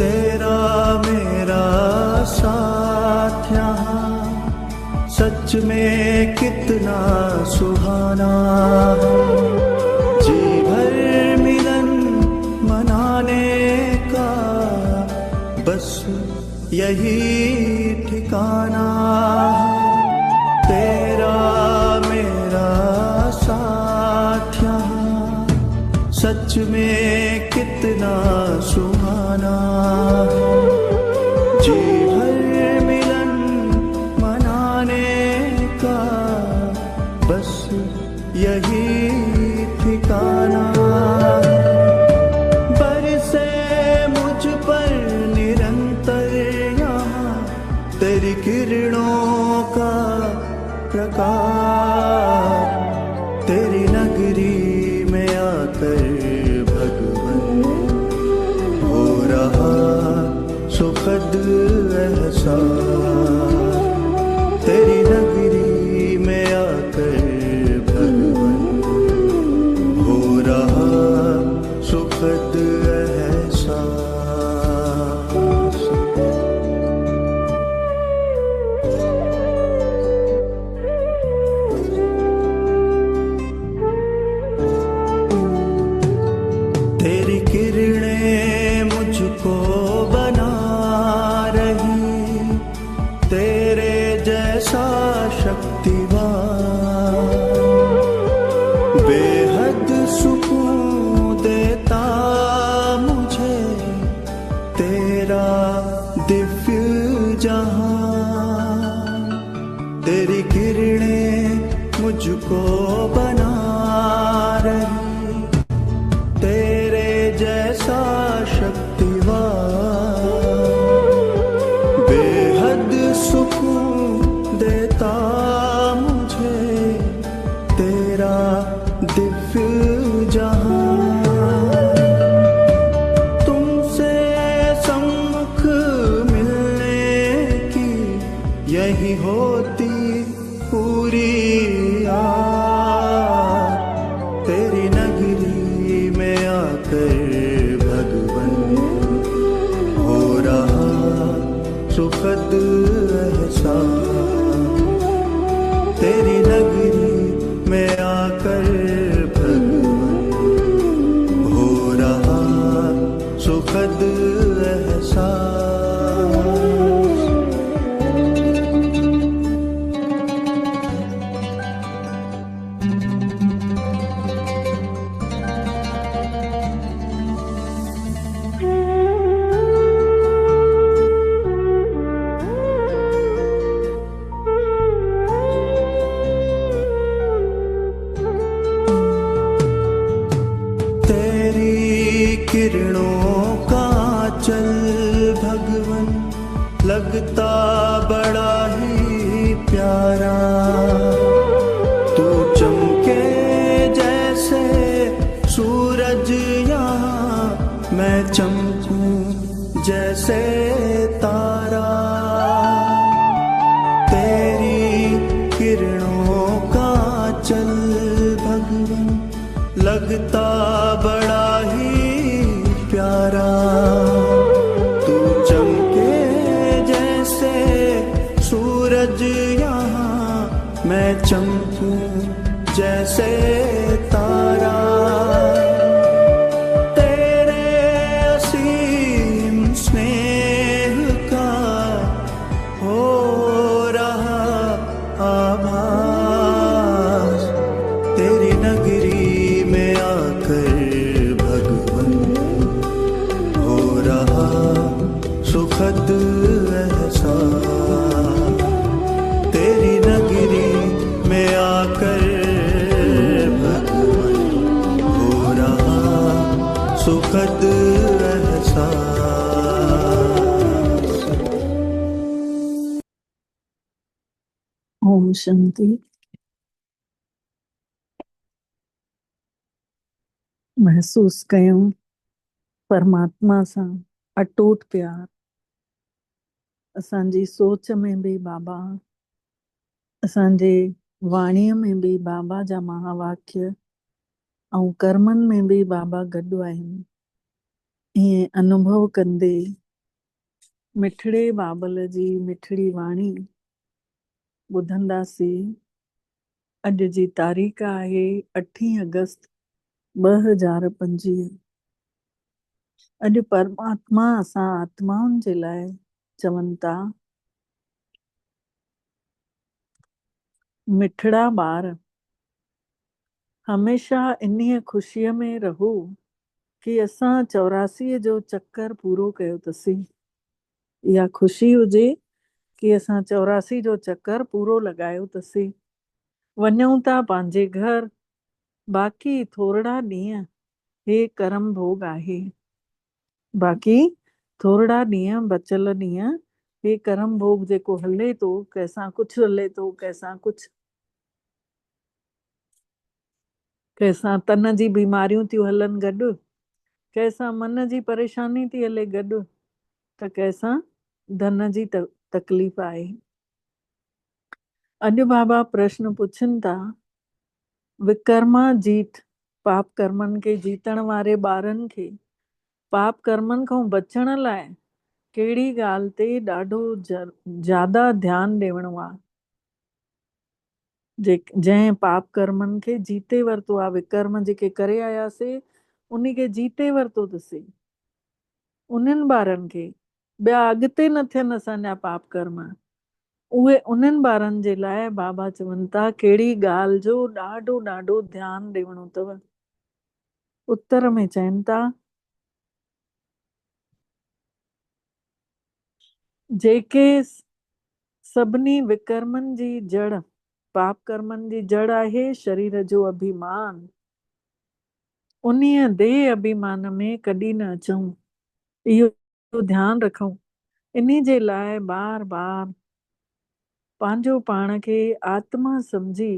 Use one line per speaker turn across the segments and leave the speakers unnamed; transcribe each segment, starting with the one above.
तेरा मेरा साथ यहाँ सच में कितना सुहाना है। जी भर मिलन मनाने का बस यही ठिकाना है। तेरा मेरा साथ यहाँ सच में कितना सुहाना है। जी भर मिलन मनाने का बस यही ठिकाना है। बरसे मुझ पर निरंतर यहाँ तेरी किरणों का प्रकाश। तेरी नगरी में आकर भगवन हो रहा सुखद एहसास। तेरी नगरी में आकर भगवन हो रहा सुखद एहसास। तेरी किरणें मुझको बना रही, तेरे जैसा शक्तिवान बेहद सुकून देता मुझे तेरा दिव्य जहां। तेरी किरणें मुझको बना रही, तेरे जैसा शक्तिवान बेहद सुकून देता मुझे तेरा दिव्य जहां। तुमसे सम्मुख मिलने की यही होती पूरी आस। तेरी नगरी में आकर भगवन हो रहा सुखद एहसास। तेरी नगरी में आकर भगवन हो रहा सुखद एहसास। तेरी किरणों का चल भगवन लगता बड़ा ही प्यारा। तू चमके जैसे सूरज यहाँ, मैं चमकूं जैसे तारा। तेरी किरणों का चल भगवन लगता बड़ा ही प्यारा। तू चमके जैसे सूरज यहाँ, मैं चमकूं जैसे तारा। तेरे असीम स्नेह का हो रहा आभास। तेरी नगरी में आकर भगवन हो रहा सुखद एहसास। तेरी नगरी में आकर भगवन हो रहा सुखद एहसास।
ओम शांति। महसूस कयूं परमात्मा सां अटूट प्यार। असांजी सोच में भी बाबा, असांजे वाणीअ में भी बाबा जा महावाक्य ऐं कर्मनि में भी बाबा गॾु आहिनि। ईअं अनुभव कंदे मिठड़े बाबल जी मिठड़ी वाणी ॿुधंदासीं। अॼु जी तारीख़ आहे 8 अगस्त 2025। अॼु परमात्मा असां आत्माउनि जे लाइ चवनि था, मिठड़ा ॿार हमेशा इन्हीअ ख़ुशीअ में रहो कि असां 84 जो चक्कर पूरो कयो अथसीं। इहा ख़ुशी हुजे कि असां 84 जो चक्कर पूरो लॻायो अथसीं। वञूं था पंहिंजे घर, बाक़ी थोरा ॾींहं हे करम भोग आहे। बाक़ी थोरा ॾींहं बचियल ॾींहं हे करम भोग जेको हले थो, कंहिंसां कुझु हले थो, कंहिंसां कुझु, कंहिंसां तन जी बीमारियूं थियूं हलनि गॾु, कंहिंसां मन जी परेशानी थी हले गॾु, त कंहिंसां धन जी तकलीफ़ आहे। अॼु बाबा प्रश्न पुछनि था, विकर्मा जीत पाप कर्मनि खे जीतण वारे ॿारनि खे पाप कर्मनि खां बचण लाइ कहिड़ी ॻाल्हि ते ॾाढो ज्यादा ध्यानु ॾियणो आहे। जंहिं पाप कर्मनि खे जीते वरितो आहे, विकर्म जेके करे आयासीं उन खे जीते वरितो अथसीं, उन्हनि ॿारनि खे ॿिया अॻिते न थियनि असांजा पाप कर्म, उहे उन्हनि ॿारनि जे लाइ बाबा चवनि था कहिड़ी ॻाल्हि जो ॾाढो ॾाढो ध्यानु ॾियणो अथव। उत्तर में चवनि था, जेके सभिनी विकर्मनि जी जड़, पाप कर्मनि जी जड़ आहे शरीर जो अभिमान, उन्हीअ देह अभिमान में कॾहिं न अचूं, इहो ध्यानु रखूं। इन्ही जे लाइ बार बार पंहिंजो पाण खे आत्मा सम्झी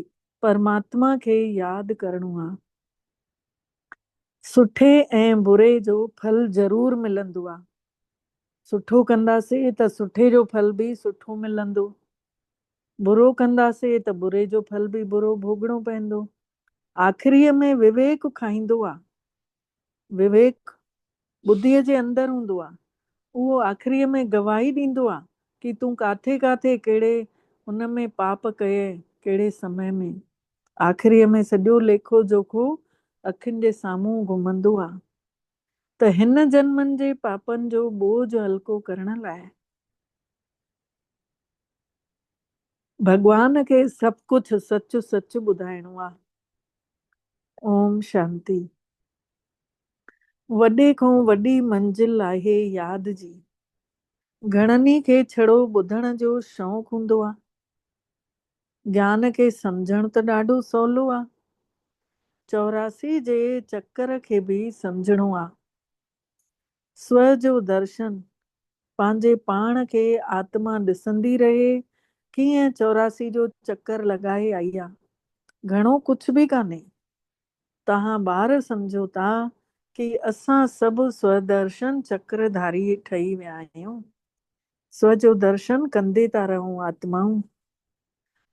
परमात्मा खे यादि करणो आहे। सुठे ऐं बुरे जो फल ज़रूर मिलंदो आहे। सुठो कंदासीं त सुठे जो फल बि सुठो मिलंदो, बुरो कंदासीं त बुरे जो फल बि बुरो भोगणो पवंदो। आख़िरीअ में विवेक खाईंदो आहे। विवेक बुद्धीअ जे अंदरि हूंदो आहे, उहो आख़िरीअ में गवाही ॾींदो आहे कि तूं काथे काथे कहिड़े हुन में पाप कये, कहिड़े समय में। आख़िरीअ में सॼो लेखो जोखो अखियुनि जे साम्हूं घुमंदो आहे। त हिन जन्मनि जे पापनि जो बोझ हल्को करण लाइ भॻवान खे सभु कुझु सच सच ॿुधाइणो आहे। ओम शांति। वॾे खां वॾी मंजिल आहे यादि जी। घणनि खे छड़ो ॿुधण जो शौक़ु हूंदो आहे। ज्ञान खे सम्झण त ॾाढो सवलो आहे। 84 जे चक्कर खे बि सम्झणो आहे। स्व जो दर्शन, पंहिंजे पाण खे आत्मा ॾिसंदी रहे कीअं 84 जो चक्कर लॻाए आई आहे। घणो कुझु बि कान्हे। तव्हां ॿार सम्झो था कि असां सभु स्वदर्शन चक्रधारी ठही विया आहियूं। स्व जो दर्शन कंदे था रहूं आत्माऊं।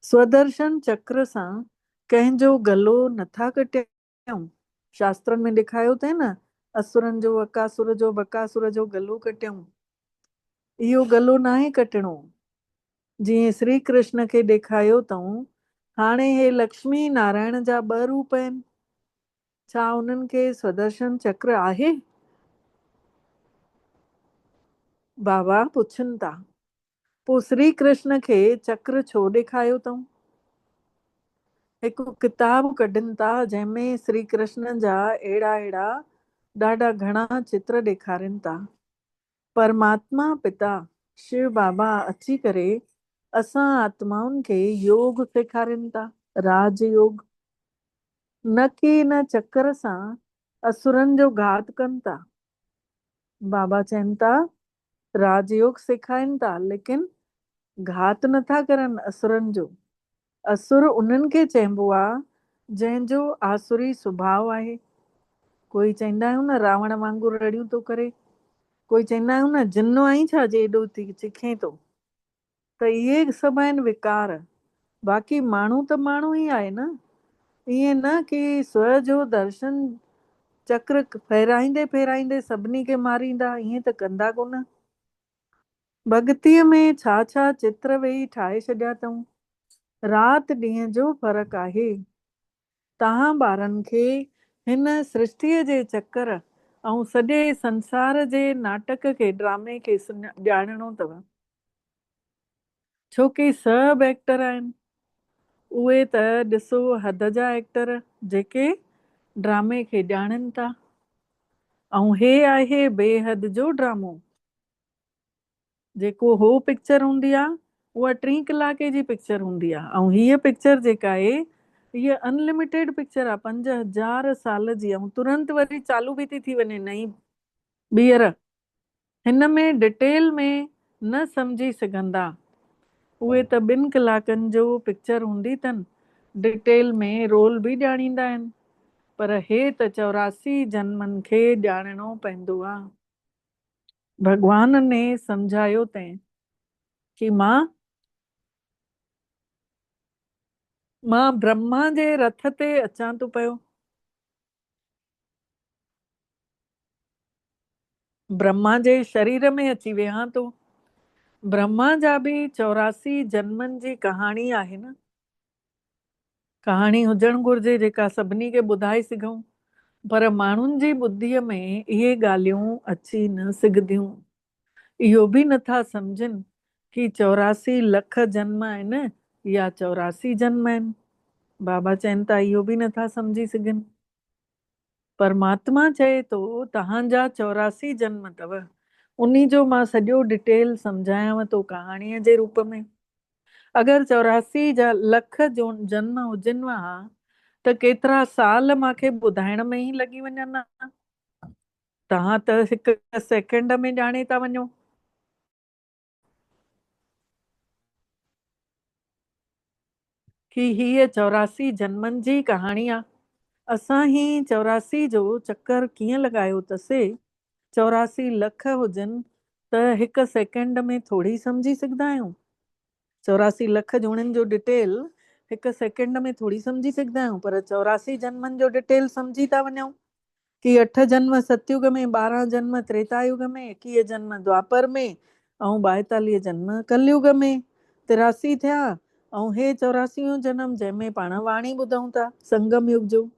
स्वदर्शन चक्र सां कंहिंजो गलो नथा कटियूं। शास्त्रनि में लिखायो अथई न, असुरनि जो अकासुर जो बकासुर जो गलो कटियूं। इहो गलो नाहे कटणो। जीअं श्री कृष्ण खे ॾेखारियो अथऊं, हाणे हे लक्ष्मी नारायण जा 2 रूप आहिनि। छा उन्हनि खे स्वदर्शन चक्र आहे? बाबा पुछनि था, पोइ श्री कृष्ण खे चक्र छो ॾेखारियो अथऊं? हिकु किताब कढनि था जंहिंमें श्री कृष्ण जा अहिड़ा अहिड़ा ॾाढा घणा चित्र ॾेखारनि था। परमात्मा पिता शिव बाबा अची करे असां आत्माउनि खे योग सेखारनि था, राजयोग। न कि इन चक्कर सां असुरनि जो घात कनि था। बाबा चवनि था राजयोग सेखारनि था, लेकिन घात नथा करनि असुरनि जो। असुर उन्हनि खे चइबो आहे जंहिंजो आसुरी स्वभाव आहे। कोई चवंदा आहियूं न रावण वांगुरु रड़ियूं थो करे, कोई चवंदा आहियूं न जिन्नो आई छा जे एॾो थी चिखे थो। त इहे सभु आहिनि विकार। बाक़ी माण्हू त माण्हू ई आहे न। ईअं न कि स्व जो दर्शन चक्र फेराईंदे फेराईंदे सभिनी खे मारींदा, ईअं त कंदा कोन। भॻतीअ में छा छा चित्र वेही ठाहे छॾिया अथऊं। राति ॾींहं जो फ़र्क़ु आहे। तव्हां ॿारनि खे हिन सृष्टिअ जे चकर ऐं सॼे संसार जे नाटक खे ड्रामे खे ॼाणणो अथव। छोकी सभु एक्टर आहिनि, उहे त ॾिसो हद जा एक्टर जेके ड्रामे खे ॼाणनि था। ऐं हे आहे बेहद जो ड्रामो। जेको हो पिक्चर हूंदी आहे उहा 3 कलाके जी पिक्चर हूंदी आहे, ऐं हीअ पिक्चर जेका आहे हीअ अनलिमिटेड पिक्चर आहे, 5000 साल जी, ऐं तुरंत वरी चालू बि थी वञे नई ॿीहर। हिन में डिटेल में न सम्झी सघंदा, उहे त 2 कलाकनि जो पिक्चर हूंदी अथनि, डिटेल में रोल बि ॼाणींदा आहिनि। पर हे त 84 जन्मनि खे ॼाणणो पवंदो आहे। भॻवान ने सम्झायो तंहिं कि मां ब्रह्मा जे रथ ते अचां थो पियो। ब्रह्मा जे शरीर में अची वियां थो। ब्रह्मा जा बि 84 जन्मनि जी कहाणी आहे न। कहाणी हुजणु घुरिजे जेका सभिनी खे ॿुधाए सघूं, पर माण्हुनि जी ॿुद्धीअ में इहे ॻाल्हियूं अची न सघंदियूं। इहो बि नथा सम्झनि कि 84 लख जन्म आहिनि या 84 जन्म आहिनि। बाबा चवनि था इहो बि नथा सम्झी सघनि। परमात्मा चए थो तव्हांजा 84 जन्म अथव, उन्ही जो मां सॼो डिटेल सम्झायांव थो कहाणीअ जे रूप में। अगरि 84 जा लख जो जन्म हुजनि हा त केतिरा साल मूंखे ॿुधाइण में ई लॻी वञनि हा। तव्हां त हिकु सेकेंड में ॼाणे था वञो। कि हीअ 84 जन्मनि जी कहाणी आहे। असां ही 84 जो चक्कर कीअं लॻायो अथसीं। 84 लख हुजनि त हिकु सेकेंड में थोरी सम्झी सघंदा आहियूं। 84 लख जूणनि जो डिटेल हिकु सेकेंड में थोरी सम्झी सघंदा आहियूं, पर 84 जन्मनि जो डिटेल सम्झी था वञूं कि 8 जन्म सतयुग में, 12 जन्म त्रेतायुग में, 21 जन्म द्वापर में ऐं 42 जन्म कलयुग में, 83 थिया। ऐं हे 84 जन्म जंहिंमें पाण वाणी ॿुधूं था संगम युग जो।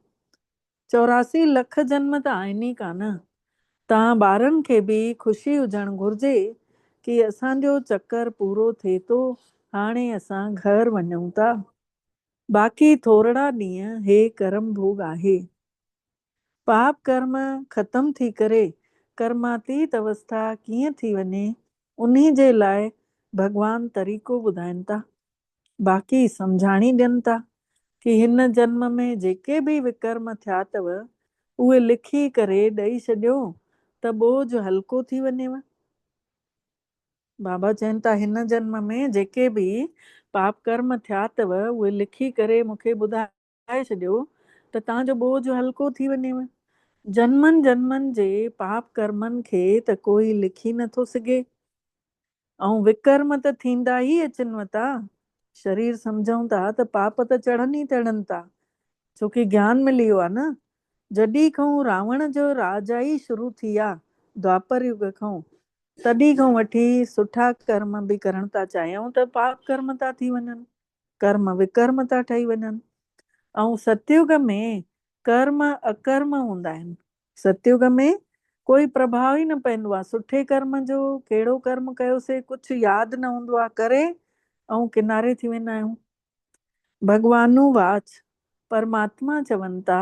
84 लख जन्म त आहिनि ई कान। तव्हां ॿारनि खे बि ख़ुशी हुजणु घुरिजे कि असांजो चक्कर पूरो थिए थो, हाणे असां घर वञूं था। बाक़ी थोरा ॾींहं हे कर्म भोग आहे। पाप कर्म ख़तम थी करे कर्मातीत अवस्था कीअं थी वञे, उन्ही जे लाइ भॻवान तरीक़ो ॿुधाइनि था। बाक़ी सम्झाणी ॾियनि था कि हिन जन्म में जेके बि विकर्म थिया अथव उहे लिखी करे ॾेई छॾियो त बोझ हल्को थी वञेव। बाबा चवनि था हिन जन्म में जेके बि पाप कर्म थिया अथव उहे लिखी करे मूंखे ॿुधाए छॾियो त तव्हांजो बोझ हल्को थी वञेव। जन्मनि जन्मनि जे पाप कर्मनि खे त कोई लिखी नथो सघे, ऐं विकर्म त थींदा ई अचनि था। शरीर सम्झूं था त पाप त चढ़नि ई चढ़नि था, छोकी ज्ञान मिली वियो आहे न। जॾहिं खां रावण जो राज ई शुरू थी आहे द्वापर युग खां, तॾहिं खां वठी सुठा कर्म बि करण था चाहियूं त पाप कर्म था थी वञनि, कर्म विकर्म था ठही वञनि। ऐं सतयुग में कर्म अकर्म हूंदा आहिनि। सतयुग में कोई प्रभाव ई न पवंदो आहे सुठे कर्म जो, कहिड़ो कर्म कयोसीं कुझु यादि न हूंदो आहे, करे ऐं किनारे थी वेंदा आहियूं। भॻवानु वाच परमात्मा चवनि था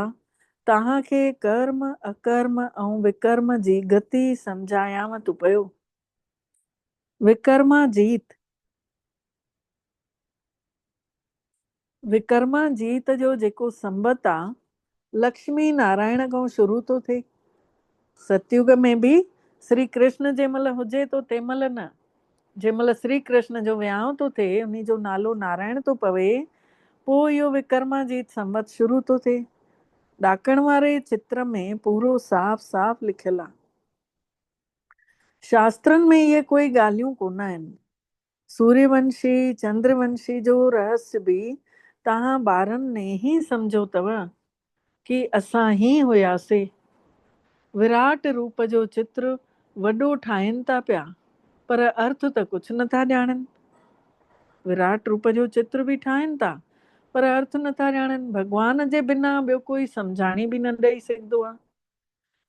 तव्हांखे कर्म अकर्म ऐं विकर्म जी गति सम्झायांव थो पियो। विकर्मा जीत, विकर्मा जीत जो जेको संबत आहे लक्ष्मी नारायण खां शुरू थो थिए। सतयुग में बि श्री कृष्ण जंहिं महिल हुजे थो तंहिं महिल न, जंहिं महिल श्री कृष्ण जो विहांउ थो थिए उन जो नालो नारायण थो पवे, पोइ इहो विकर्मा जीत संबत शुरू थो थिए। ॾाकण वारे चित्र में पूरो साफ़ साफ़ लिखियलु आहे। शास्त्रनि में इहे कोई ॻाल्हियूं कोन आहिनि। सूर्यवंशी चंद्रवंशी जो रहस्य बि तव्हां ॿारनि ने ई सम्झो अथव कि असां ई हुयासीं। विराट रूप जो चित्र वॾो ठाहिनि था पिया, पर अर्थ त कुझु नथा ॼाणनि। विराट रूप जो चित्र बि ठाहिनि था पर अर्थ नथा ॼाणनि। भॻवान जे बिना ॿियो कोई सम्झाणी बि न ॾेई सघंदो आहे।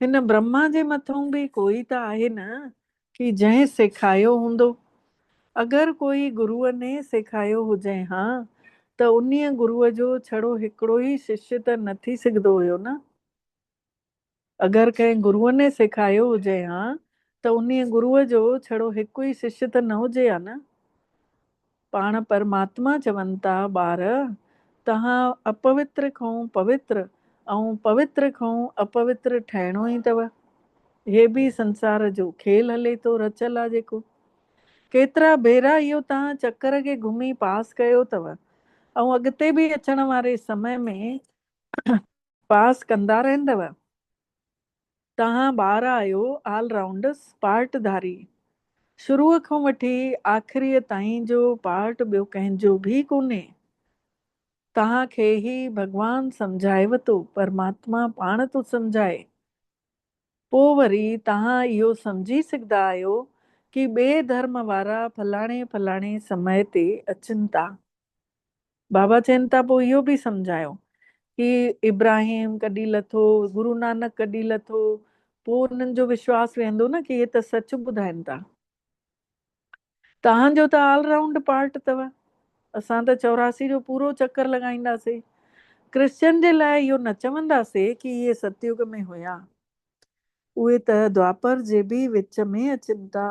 हिन ब्रह्मा जे मथां बि कोई त आहे न कि जंहिं सेखारियो हूंदो। अगरि कोई गुरूअ ने सेखारियो हुजे हा त उन्हीअ गुरूअ जो छड़ो हिकिड़ो ई शिष्य त न थी सघंदो हुयो न। अगरि कंहिं गुरूअ ने सेखारियो हुजे हा त उन्हीअ गुरूअ जो छड़ो हिकु ई शिष्य त न हुजे हा न। पाण परमात्मा चवनि था ॿार तव्हां अपवित्र खां पवित्र ऐं पवित्र खां अपवित्र ठहिणो ई अथव। हे बि संसार जो खेल हले थो रचियल आहे जेको। केतिरा भेरा इहो तव्हां चकर खे घुमी पास कयो अथव ऐं अॻिते बि अचण वारे समय में पास कंदा रहंदव। तव्हां ॿार आहियो ऑलराउंड पार्टधारी। शुरूअ खां वठी आख़िरीअ ताईं जो पार्ट ॿियो कंहिंजो बि कोन्हे। तव्हांखे ई भॻवानु सम्झाएव थो, परमात्मा पाण थो सम्झाए। पोइ वरी तव्हां इहो सम्झी सघंदा आहियो कि ॿिए धर्म वारा फलाणे फलाणे समय ते अचनि था। बाबा चवनि था पोइ इहो बि सम्झायो कि इब्राहिम कॾहिं लथो, गुरु नानक कॾहिं लथो। पोइ उन्हनि जो विश्वास वेंदो न कि इहे त सच ॿुधाइनि था। तव्हांजो त ऑलराउंड पार्ट अथव। असां त 84 जो पूरो चक्कर लॻाईंदासीं। क्रिश्चियन जे लाइ इहो न चवंदासीं कि इहे सतयुग में हुया। उहे त द्वापर जे बि विच में अचनि था।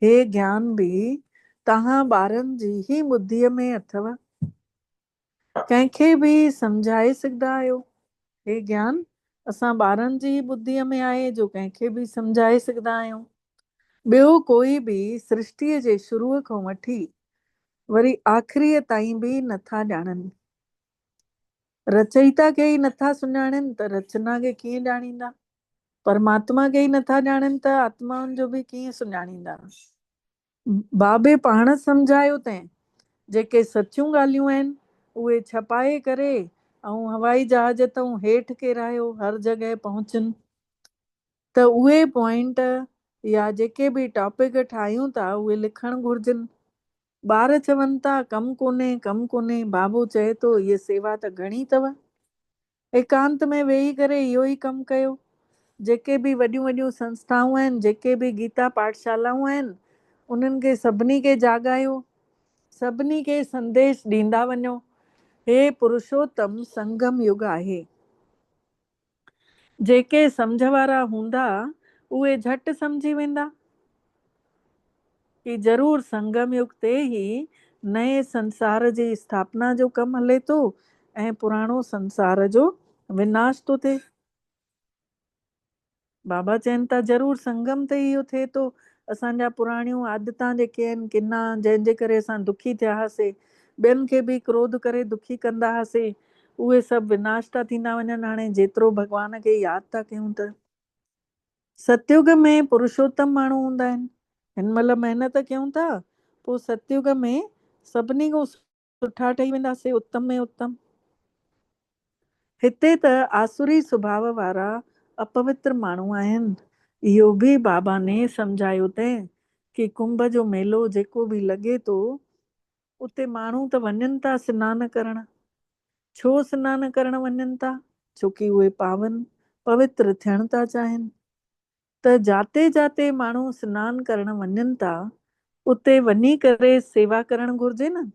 हे ज्ञान बि तव्हां ॿारनि जी ई ॿुद्धीअ में अथव। कंहिंखे बि सम्झाए सघंदा आहियो। हे ज्ञान असां ॿारनि जी ॿुद्धीअ में आहे जो कंहिंखे बि सम्झाए सघंदा आहियूं। ॿियो कोई बि सृष्टिअ जे शुरूअ खां वठी वरी आख़िरीअ ताईं बि नथा ॼाणनि। रचयिता खे ई नथा सुञाणनि त रचना खे कीअं ॼाणींदा। परमात्मा खे ई नथा ॼाणनि त आत्माउनि जो बि कीअं सुञाणींदा। बाबे पाण सम्झायो तंहिं जेके सचियूं ॻाल्हियूं आहिनि उहे छपाए करे ऐं हवाई जहाज तां हेठि किरायो हर जॻह पहुचनि त उहे पॉइंट या जेके बि टॉपिक ठाहियूं था उहे लिखणु घुरिजनि। ॿार चवनि था कमु कोन्हे। बाबो चए थो इहा सेवा त घणी अथव। एकांत में वेही करे इहो ई कमु कयो। जेके बि वॾियूं वॾियूं संस्थाऊं आहिनि, जेके बि गीता पाठशालाऊं आहिनि, उन्हनि खे सभिनी खे जाॻायो, सभिनी खे संदेश ॾींदा वञो। हे पुरुषोत्तम संगम युग आहे। जेके सम्झ वारा हूंदा उहे झटि सम्झी वेंदा कि ज़रूरु संगम युग ते ई नए संसार जी स्थापना जो कमु हले थो ऐं पुराणो संसार जो विनाश थो थिए। बाबा चवनि था ज़रूरु संगम ते इहो थिए थो। असांजा पुराणियूं आदतां जेके आहिनि किना जंहिंजे करे असां दुखी थिया हुआसीं, ॿियनि खे बि क्रोध करे दुखी कंदा हुआसीं, उहे सभु विनाश था थींदा वञनि हाणे जेतिरो भॻवान खे यादि था कयूं त। सतयुग में पुरुषोत्तम माण्हू हूंदा आहिनि। हिन महिल महिनत कयूं था पोइ सतयुग में सभिनी खां सुठा ठही वेंदासीं, उत्तम में उत्तम। हिते त आसुरी स्वभाव वारा अपवित्र माण्हू आहिनि। इहो बि बाबा ने सम्झायो अथईं कि कुंभ जो मेलो जेको बि लॻे थो उते माण्हू त वञनि था सनानु करणु। छो सनानु करणु वञनि था? छोकी उहे पावन पवित्र थियणु था चाहिनि। त जाते जाते माण्हू सनानु करणु वञनि था उते वञी करे सेवा करणु घुरिजे न।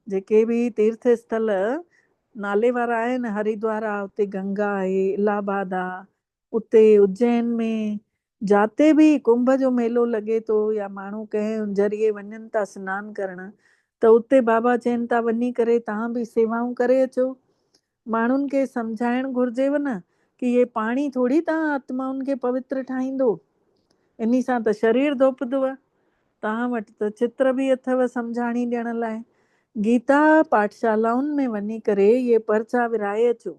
जेके बि तीर्थ स्थल नाले वारा आहिनि, हरिद्वार आहे, उते गंगा आहे, इलाहाबाद आहे, उते उज्जैन में जाते बि कुंभ जो मेलो लॻे थो या माण्हू कंहिं ज़रिए वञनि था सनानु करणु त उते बाबा चवनि था वञी करे तव्हां बि सेवाऊं करे अचो। माण्हुनि खे सम्झाइणु घुरिजेव न कि इहे पाणी थोरी तव्हां आत्माउनि खे पवित्र ठाहींदो। इन सां त शरीर धोपदव। तव्हां वटि त चित्र बि अथव सम्झाणी ॾियण लाइ। गीता पाठशालाउनि में वञी करे इहे पर्चा विराए अचो।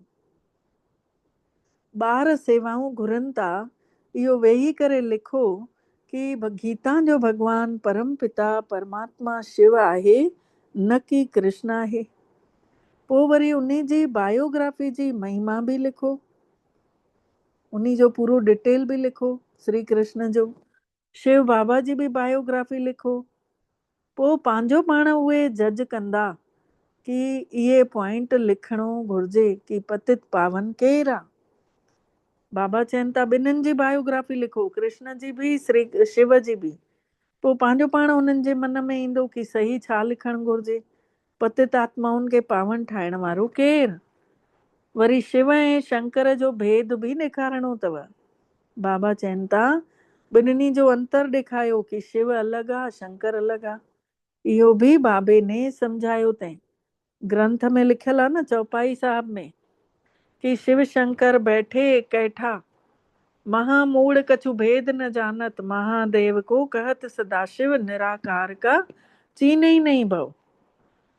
ॿार सेवाऊं घुरनि था, इहो वेही करे लिखो कि गीता जो भॻवानु परम पिता परमात्मा शिव आहे न कि कृष्ण आहे। पोइ वरी उन जी बायोग्राफी जी महिमा बि लिखो, उन जो पूरो डिटेल बि लिखो श्री कृष्ण जो। शिव बाबा जी बि बायोग्राफी लिखो, पोइ पंहिंजो पाण उहे जज कंदा कि इहे पॉइंट लिखणो घुर्जे कि पतित पावन केरु आहे। बाबा चवनि था ॿिन्हिनि जी बायोग्राफी लिखो, कृष्ण जी बि श्री शिव जी बि। पोइ पंहिंजो पाण उन्हनि जे मन में ईंदो कि सही छा लिखणु घुर्जे, पतित आत्माउनि खे पावन ठाहिण वारो केरु। वरी शिव ऐं शंकर जो भेद बि ॾेखारणो अथव। बाबा चवनि था ॿिन्हिनि जो अंतर ॾेखारियो कि शिव अलॻि आहे, शंकर अलॻि आहे। इहो बि बाबे ने सम्झायो अथई। ग्रंथ में लिखियल आहे न, चौपाई साहब में, कि शिव शंकर बैठे कैठा, महामूढ़ कछु भेद न जानत, महादेव को कहत सदाशिव, निराकार का चीन ही नहीं भव।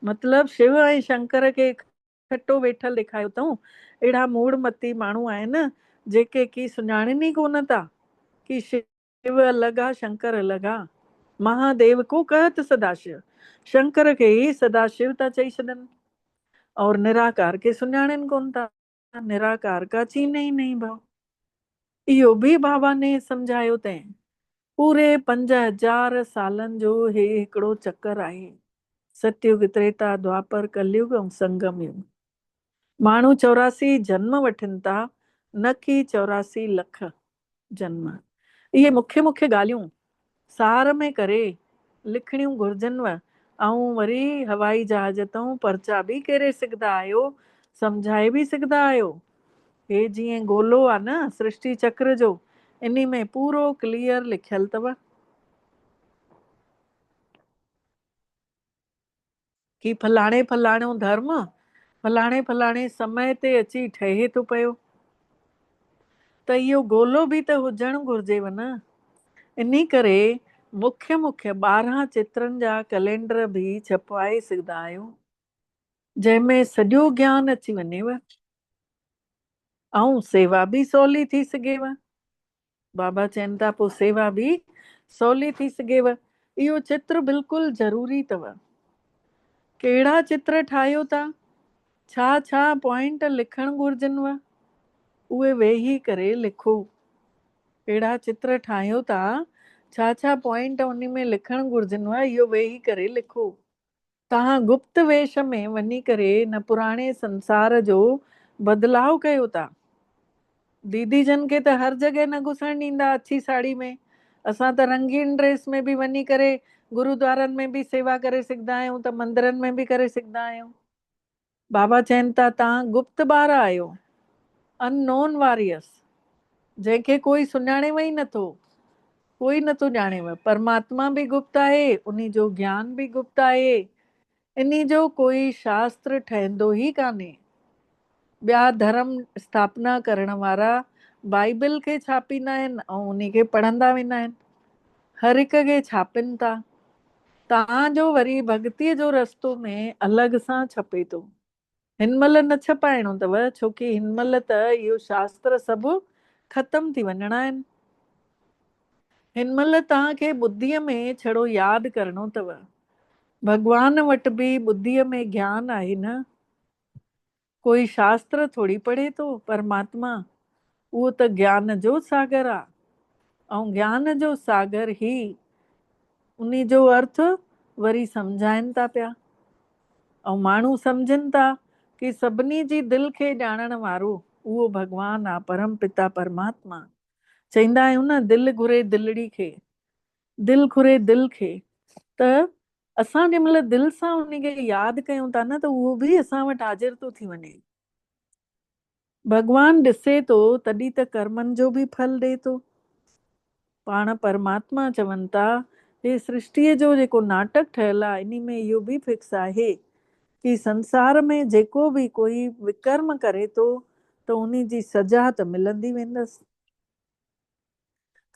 मतलब शिव ऐं शंकर खे खटो वेठल ॾेखारियो अथऊं। अहिड़ा मूढ़ मती माण्हू आहिनि जेके की सुञाणनि ई कोन था कि शिव अलॻि आहे, शंकर अलॻि आहे। महादेव को कहत सदाशिव, शंकर खे ई सदाशिव था चई छॾनि, और निराकार खे सुञाणनि कोन था, निराकार का चीन ही नहीं भव। इहो बि बाबा ने सम्झायो अथई। पूरे 5000 सालनि जो हे हिकिड़ो चक्कर आहे, सतयुग, त्रेता, द्वापर, कलयुग ऐं संगम युग। माण्हू 84 जन्म वठनि था, न कि 84 लख जन्म। इहे मुख्य ॻाल्हियूं सार में करे लिखणियूं घुर्जनव। ऐं वरी हवाई जहाज तां पर्चा बि केरे सघंदा आहियो, सम्झाए बि सघंदा आहियो। हे जीअं गोलो आहे न सृष्टि चक्र जो, इन में पूरो क्लियर लिखियल अथव कि फलाणे फलाणो धर्म फलाणे फलाणे समय ते अची ठहे थो पियो। त इहो गोलो बि त हुजणु घुर्जेव न। इन करे मुख्य 12 चित्रनि जा कैलेंडर बि छपवाए सघंदा आहियो, जंहिंमें सॼो ज्ञान अची वञेव ऐं सेवा बि सवली थी सघेव। बाबा चवनि था पोइ सेवा बि सवली थी सघेव। इहो चित्र बिल्कुलु ज़रूरी अथव। कहिड़ा चित्र ठाहियो था, छा छा पॉइंट लिखणु घुर्जनव, उहे वेही करे लिखो। कहिड़ा चित्र ठाहियो था, छा छा पॉइंट उन में लिखणु घुर्जनव, इहो वेही करे लिखो। तव्हां गुप्त वेश में वञी करे न पुराणे संसार जो बदलाव कयो था। दीदी जन खे त हर जॻह न घुसण ॾींदा अछी साड़ी में। असां त रंगीन ड्रेस में बि वञी करे गुरुद्वारनि में बि सेवा करे सघंदा आहियूं, त मंदरनि में बि करे सघंदा आहियूं। बाबा चवनि था तव्हां गुप्त ॿार आहियो, अननोन वॉरियर्स, जंहिंखे कोई सुञाणेव ई नथो, कोई नथो ॼाणेव। परमात्मा बि गुप्त आहे, उन जो ज्ञान बि गुप्त आहे। इन जो कोई शास्त्र ठहंदो ई कान्हे। ॿिया धर्म स्थापना करण वारा बाइबल खे छापींदा आहिनि ऐं उन खे पढ़ंदा वेंदा आहिनि, हर हिक खे छापनि था। तव्हांजो वरी भक्तीअ जो रस्तो में अलॻि सां छपे थो। हिन महिल न छपाइणो अथव, छोकी हिन महिल त इहो शास्त्र सभु ख़तम थी वञणा आहिनि। हिन महिल तव्हांखे ॿुद्धीअ में छड़ो यादि करणो अथव। भॻवान वटि बि ॿुद्धीअ में ज्ञान आहे न। कोई शास्त्र थोड़ी पढ़े थो, परमात्मा उहो त ज्ञान जो सागर आहे। ऐं ज्ञान जो सागर ई उन जो अर्थ वरी सम्झाइनि था पिया। ऐं माण्हू सम्झनि था कि सभिनी जी दिलि खे ॼाणण वारो उहो भॻवानु आहे, परम पिता परमात्मा। चवंदा आहियूं न, दिलि घुरे दिलड़ी खे, दिलि घुरे दिलि खे। त असां जंहिं महिल दिलि सां उन खे यादि कयूं था न, त उहो बि असां वटि हाज़िर थो थी वञे। भॻवानु ॾिसे थो तॾहिं त कर्मनि जो बि फल ॾे थो। पाण परमात्मा चवनि था हे सृष्टिअ जो जेको नाटक ठहियल आहे, इन में इहो बि फिक्स आहे कि संसार में जेको बि कोई विकर्म करे थो त उन जी सजा त मिलंदी वेंदसि।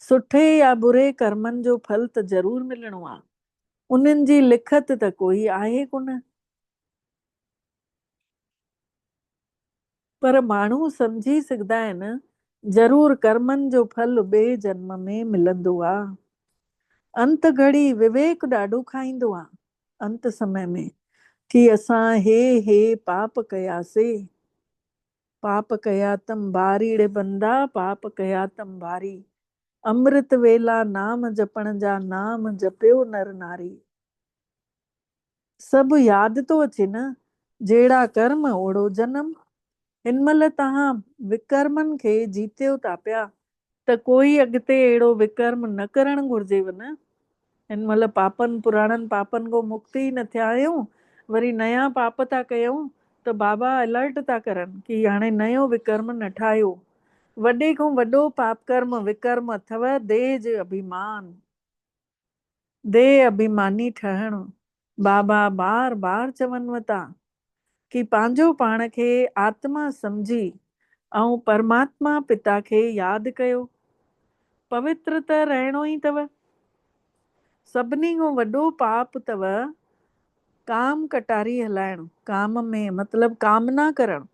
सुठे या बुरे कर्मनि जो फल त ज़रूर मिलणो आहे, उन्हनि जी लिखत त कोई आहे कोन। पर माण्हू सम्झी सघंदा आहिनि ज़रूर कर्मनि जो फल ॿिए जन्म में मिलंदो आहे। अंत घड़ी विवेक ॾाढो खाईंदो आहे, अंत समय में, कि असां हे पाप कयासीं, पाप कया तम भारी रे बंदा, पाप कया तम भारी। अमृत वेला नाम जपण जा, नाम जपियो नर नारी। सभु यादि थो अचे न, जहिड़ा कर्म ओड़ो जनम। हिन महिल तव्हां विकर्मनि खे जीतियो था पिया, त कोई अॻिते अहिड़ो विकर्म न करणु घुर्जेव न। हिन महिल पापनि पुराणनि पापनि खां मुक्ति ई न थिया आहियूं, वरी नया पाप था कयूं, त बाबा अलर्ट था करनि कि हाणे नयो विकर्म न ठाहियो। वॾे खां वॾो पाप कर्म विकर्म अथव देज अभिमान, देह अभिमानी ठहणु। बाबा बार बार चवनव था कि पंहिंजो पाण खे आत्मा सम्झी ऐं परमात्मा पिता खे यादि कयो। पवित्र त रहणो ई अथव। सभिनी खां वॾो पाप अथव काम कटारी हलाइणु। काम में मतिलबु कामना करणु।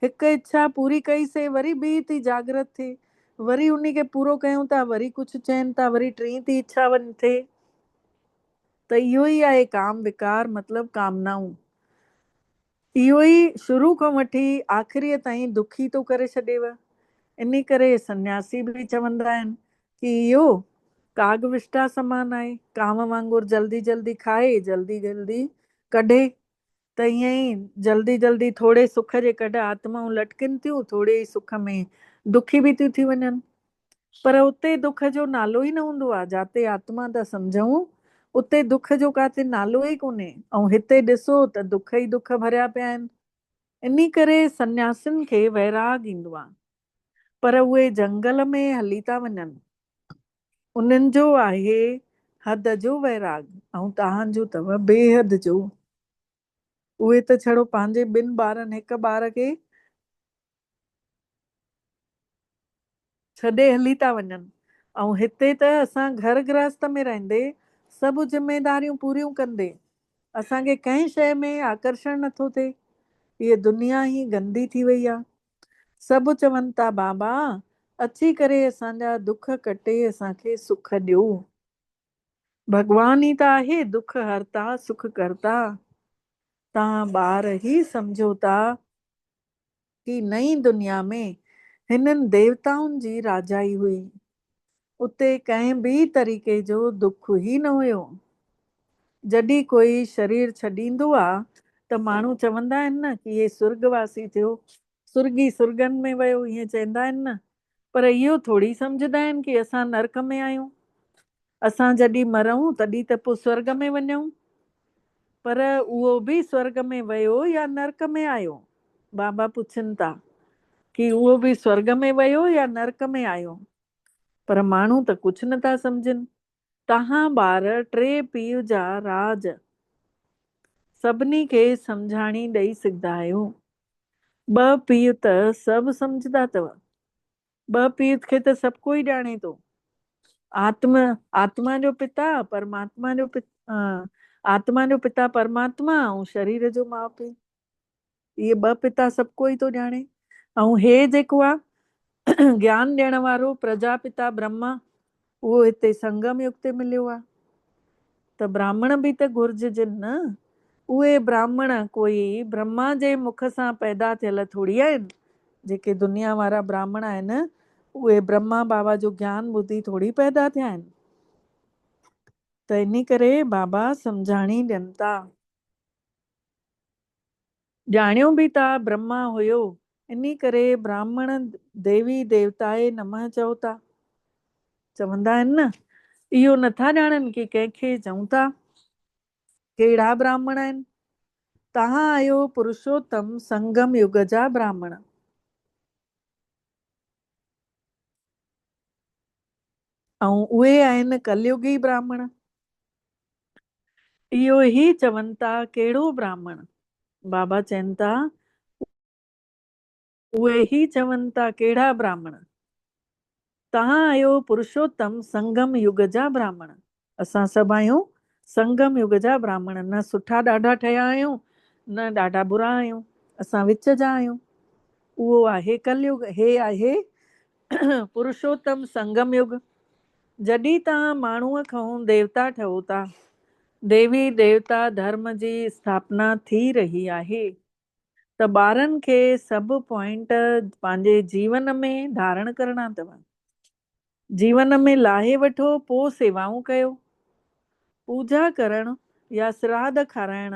हिकु इच्छा पूरी कई से, वरी ॿी थी जागृत थिए, वरी उन खे पूरो कयूं था, वरी कुझु चवनि था, वरी टीं थी इच्छा वञ थिए। त इहो ई आहे काम विकार, मतिलबु कामनाऊं। इहो ई शुरू खां वठी आख़िरीअ ताईं दुखी थो करे छॾेव। इन करे सन्यासी बि चवंदा आहिनि कि इहो काग विष्टा समान आहे, काम वांगुरु जल्दी जल्दी खाए जल्दी जल्दी कढे। त ईअं ई जल्दी जल्दी थोरे सुख जे कढ आत्माऊं लटकिन थियूं, थोरे ई सुख में दुखी बि थियूं थी वञनि। पर उते दुख जो नालो ई न हूंदो आहे। जाते आत्मा था सम्झूं उते दुख जो काथे नालो ई कोन्हे। ऐं हिते ॾिसो त दुख ई दुख भरिया पिया आहिनि। इन करे सन्यासिन खे वैराग ईंदो आहे, पर उहे जंगल में हली था वञनि। उन्हनि जो आहे हद जो वैराग, ऐं तव्हांजो अथव बेहद जो। उहे त छड़ो पंहिंजे ॿिनि ॿारनि, हिकु ॿार खे छॾे हली था वञनि। ऐं हिते त असां घर गृहस्थ में रहंदे सभु ज़िमेदारियूं पूरियूं कंदे असांखे कंहिं शइ में आकर्षण नथो थिए। हीअ दुनिया ई गंदी थी वई आहे। सभु चवनि था बाबा अची करे असांजा दुख कटे असांखे सुख ॾियो। भॻवान ई त आहे दुख हरता सुख करता। तव्हां ॿार ई सम्झो था कि नई दुनिया में हिननि देवताउनि जी राजाई हुई। उते कंहिं बि तरीक़े जो दुख ई न हुयो। जॾहिं कोई शरीर छॾींदो आहे त माण्हू चवंदा आहिनि न कि हे स्वर्गवासी थियो, सुर्गी सुर्गनि में वियो, ईअं चवंदा आहिनि न। पर इहो थोरी सम्झंदा आहिनि कि असां नर्क में आहियूं। असां जॾहिं मरूं तॾहिं त पोइ स्वर्ग में वञूं। पर उहो बि स्वर्ग में वियो या नर्क में आयो? बाबा पुछनि था कि उहो बि स्वर्ग में वियो या नर्क में आयो? पर माण्हू त कुझु नथा सम्झनि। तव्हां ॿार टे पीउ जा राज सभिनी खे सम्झाणी ॾेई सघंदा आहियो। ॿ पीउ त सभु सम्झंदा अथव। ॿ पीउ खे त सभु कोई ॼाणे थो। आत्मा जो पिता परमात्मा जो आत्मा जो पिता परमात्मा ऐं शरीर जो माउ पीउ। इहे ॿ पिता सभु कोई थो ॼाणे। ऐं हे जेको आहे ज्ञान ॾियण वारो प्रजापिता ब्रह्मा, उहो हिते संगम युग ते मिलियो आहे। त ब्राह्मण बि त घुर्जनि न। उहे ब्राह्मण कोई ब्रह्मा जे मुख सां पैदा थियल थोरी आहिनि। जेके दुनिया वारा ब्राह्मण आहिनि उहे ब्रह्मा बाबा जो ज्ञान ॿुधी थोरी पैदा थिया आहिनि। त इन करे बाबा सम्झाणी ॾियनि था। ॼाणियो बि था ब्रह्मा हुयो, इन करे ब्राह्मण देवी देवताए नमः चओ था। चवंदा आहिनि न, इहो नथा ॼाणनि कि कंहिंखे चऊं था। कहिड़ा ब्राह्मण आहिनि? तव्हां आहियो पुरुषोत्तम संगम युग जा ब्राह्मण। ऐं उहे आहिनि कलयुगी ब्राह्मण। इहो ई चवनि था कहिड़ो ब्राह्मण? बाबा चवनि था उहे ई चवनि था कहिड़ा ब्राह्मण? तव्हां आहियो पुरुषोत्तम संगम युग जा ब्राह्मण। असां सभु आहियूं संगम युग जा ब्राह्मण। न सुठा ॾाढा ठहिया आहियूं, न ॾाढा बुरा आहियूं, असां विच जा आहियूं। उहो आहे कलयुग, हे आहे पुरुषोत्तम संगम युग। जॾहिं तव्हां माण्हूअ खां देवता ठहो था, देवी देवता धर्म जी स्थापना थी रही आहे, त ॿारनि खे सभु पॉइंट पंहिंजे जीवन में धारण करणा अथव। जीवन में लाहे वठो, पोइ सेवाऊं कयो। पूजा करण या श्राद्ध खाराइण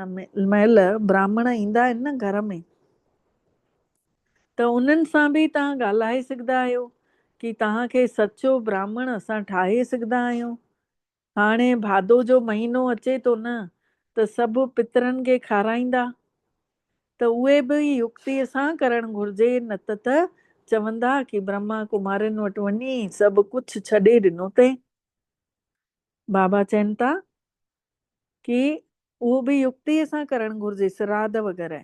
महिल ब्राह्मण ईंदा आहिनि न घर में, त उन्हनि सां बि तव्हां ॻाल्हाए सघंदा आहियो कि तव्हांखे सचो ब्राह्मण असां ठाहे सघंदा आहियूं। हाणे भादो जो महीनो अचे थो न, त सभु पितरनि खे खाराईंदा, त उहे बि युक्तिअ सां करणु घुरिजे, न त चवंदा कि ब्रह्मा कुमारियुनि वटि वञी सभु कुझु छॾे ॾिनो अथई। बाबा चवनि था कि उहो बि युक्तिअ सां करणु घुरिजे, श्राद्ध वग़ैरह।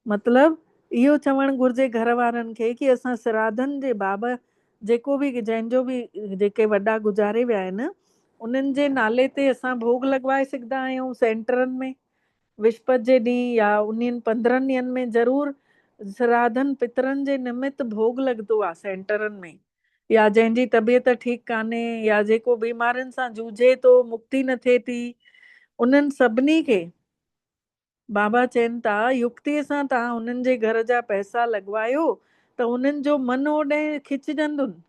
मतिलबु इहो चवणु घुरिजे घर वारनि खे कि असां श्राद्धनि जे बाबा जेको बि जंहिंजो बि जेके वॾा गुज़ारे विया आहिनि उन्हनि जे नाले ते असां भोग लॻवाए सघंदा आहियूं सेंटरनि में। विस्पति जे ॾींहुं या उन्हनि 15 ॾींहंनि में ज़रूरु श्राद्धनि पितरनि जे निमित्त भोग लॻंदो आहे सेंटरनि में। या जंहिंजी तबियत ठीकु कान्हे या जेको बीमारियुनि सां जूझे थो, मुक्ति न थिए थी, उन्हनि सभिनी खे बाबा चवनि था युक्तिअ सां तव्हां उन्हनि जे घर जा पैसा लॻवायो त उन्हनि जो मन ओॾे खिचजंदुनि।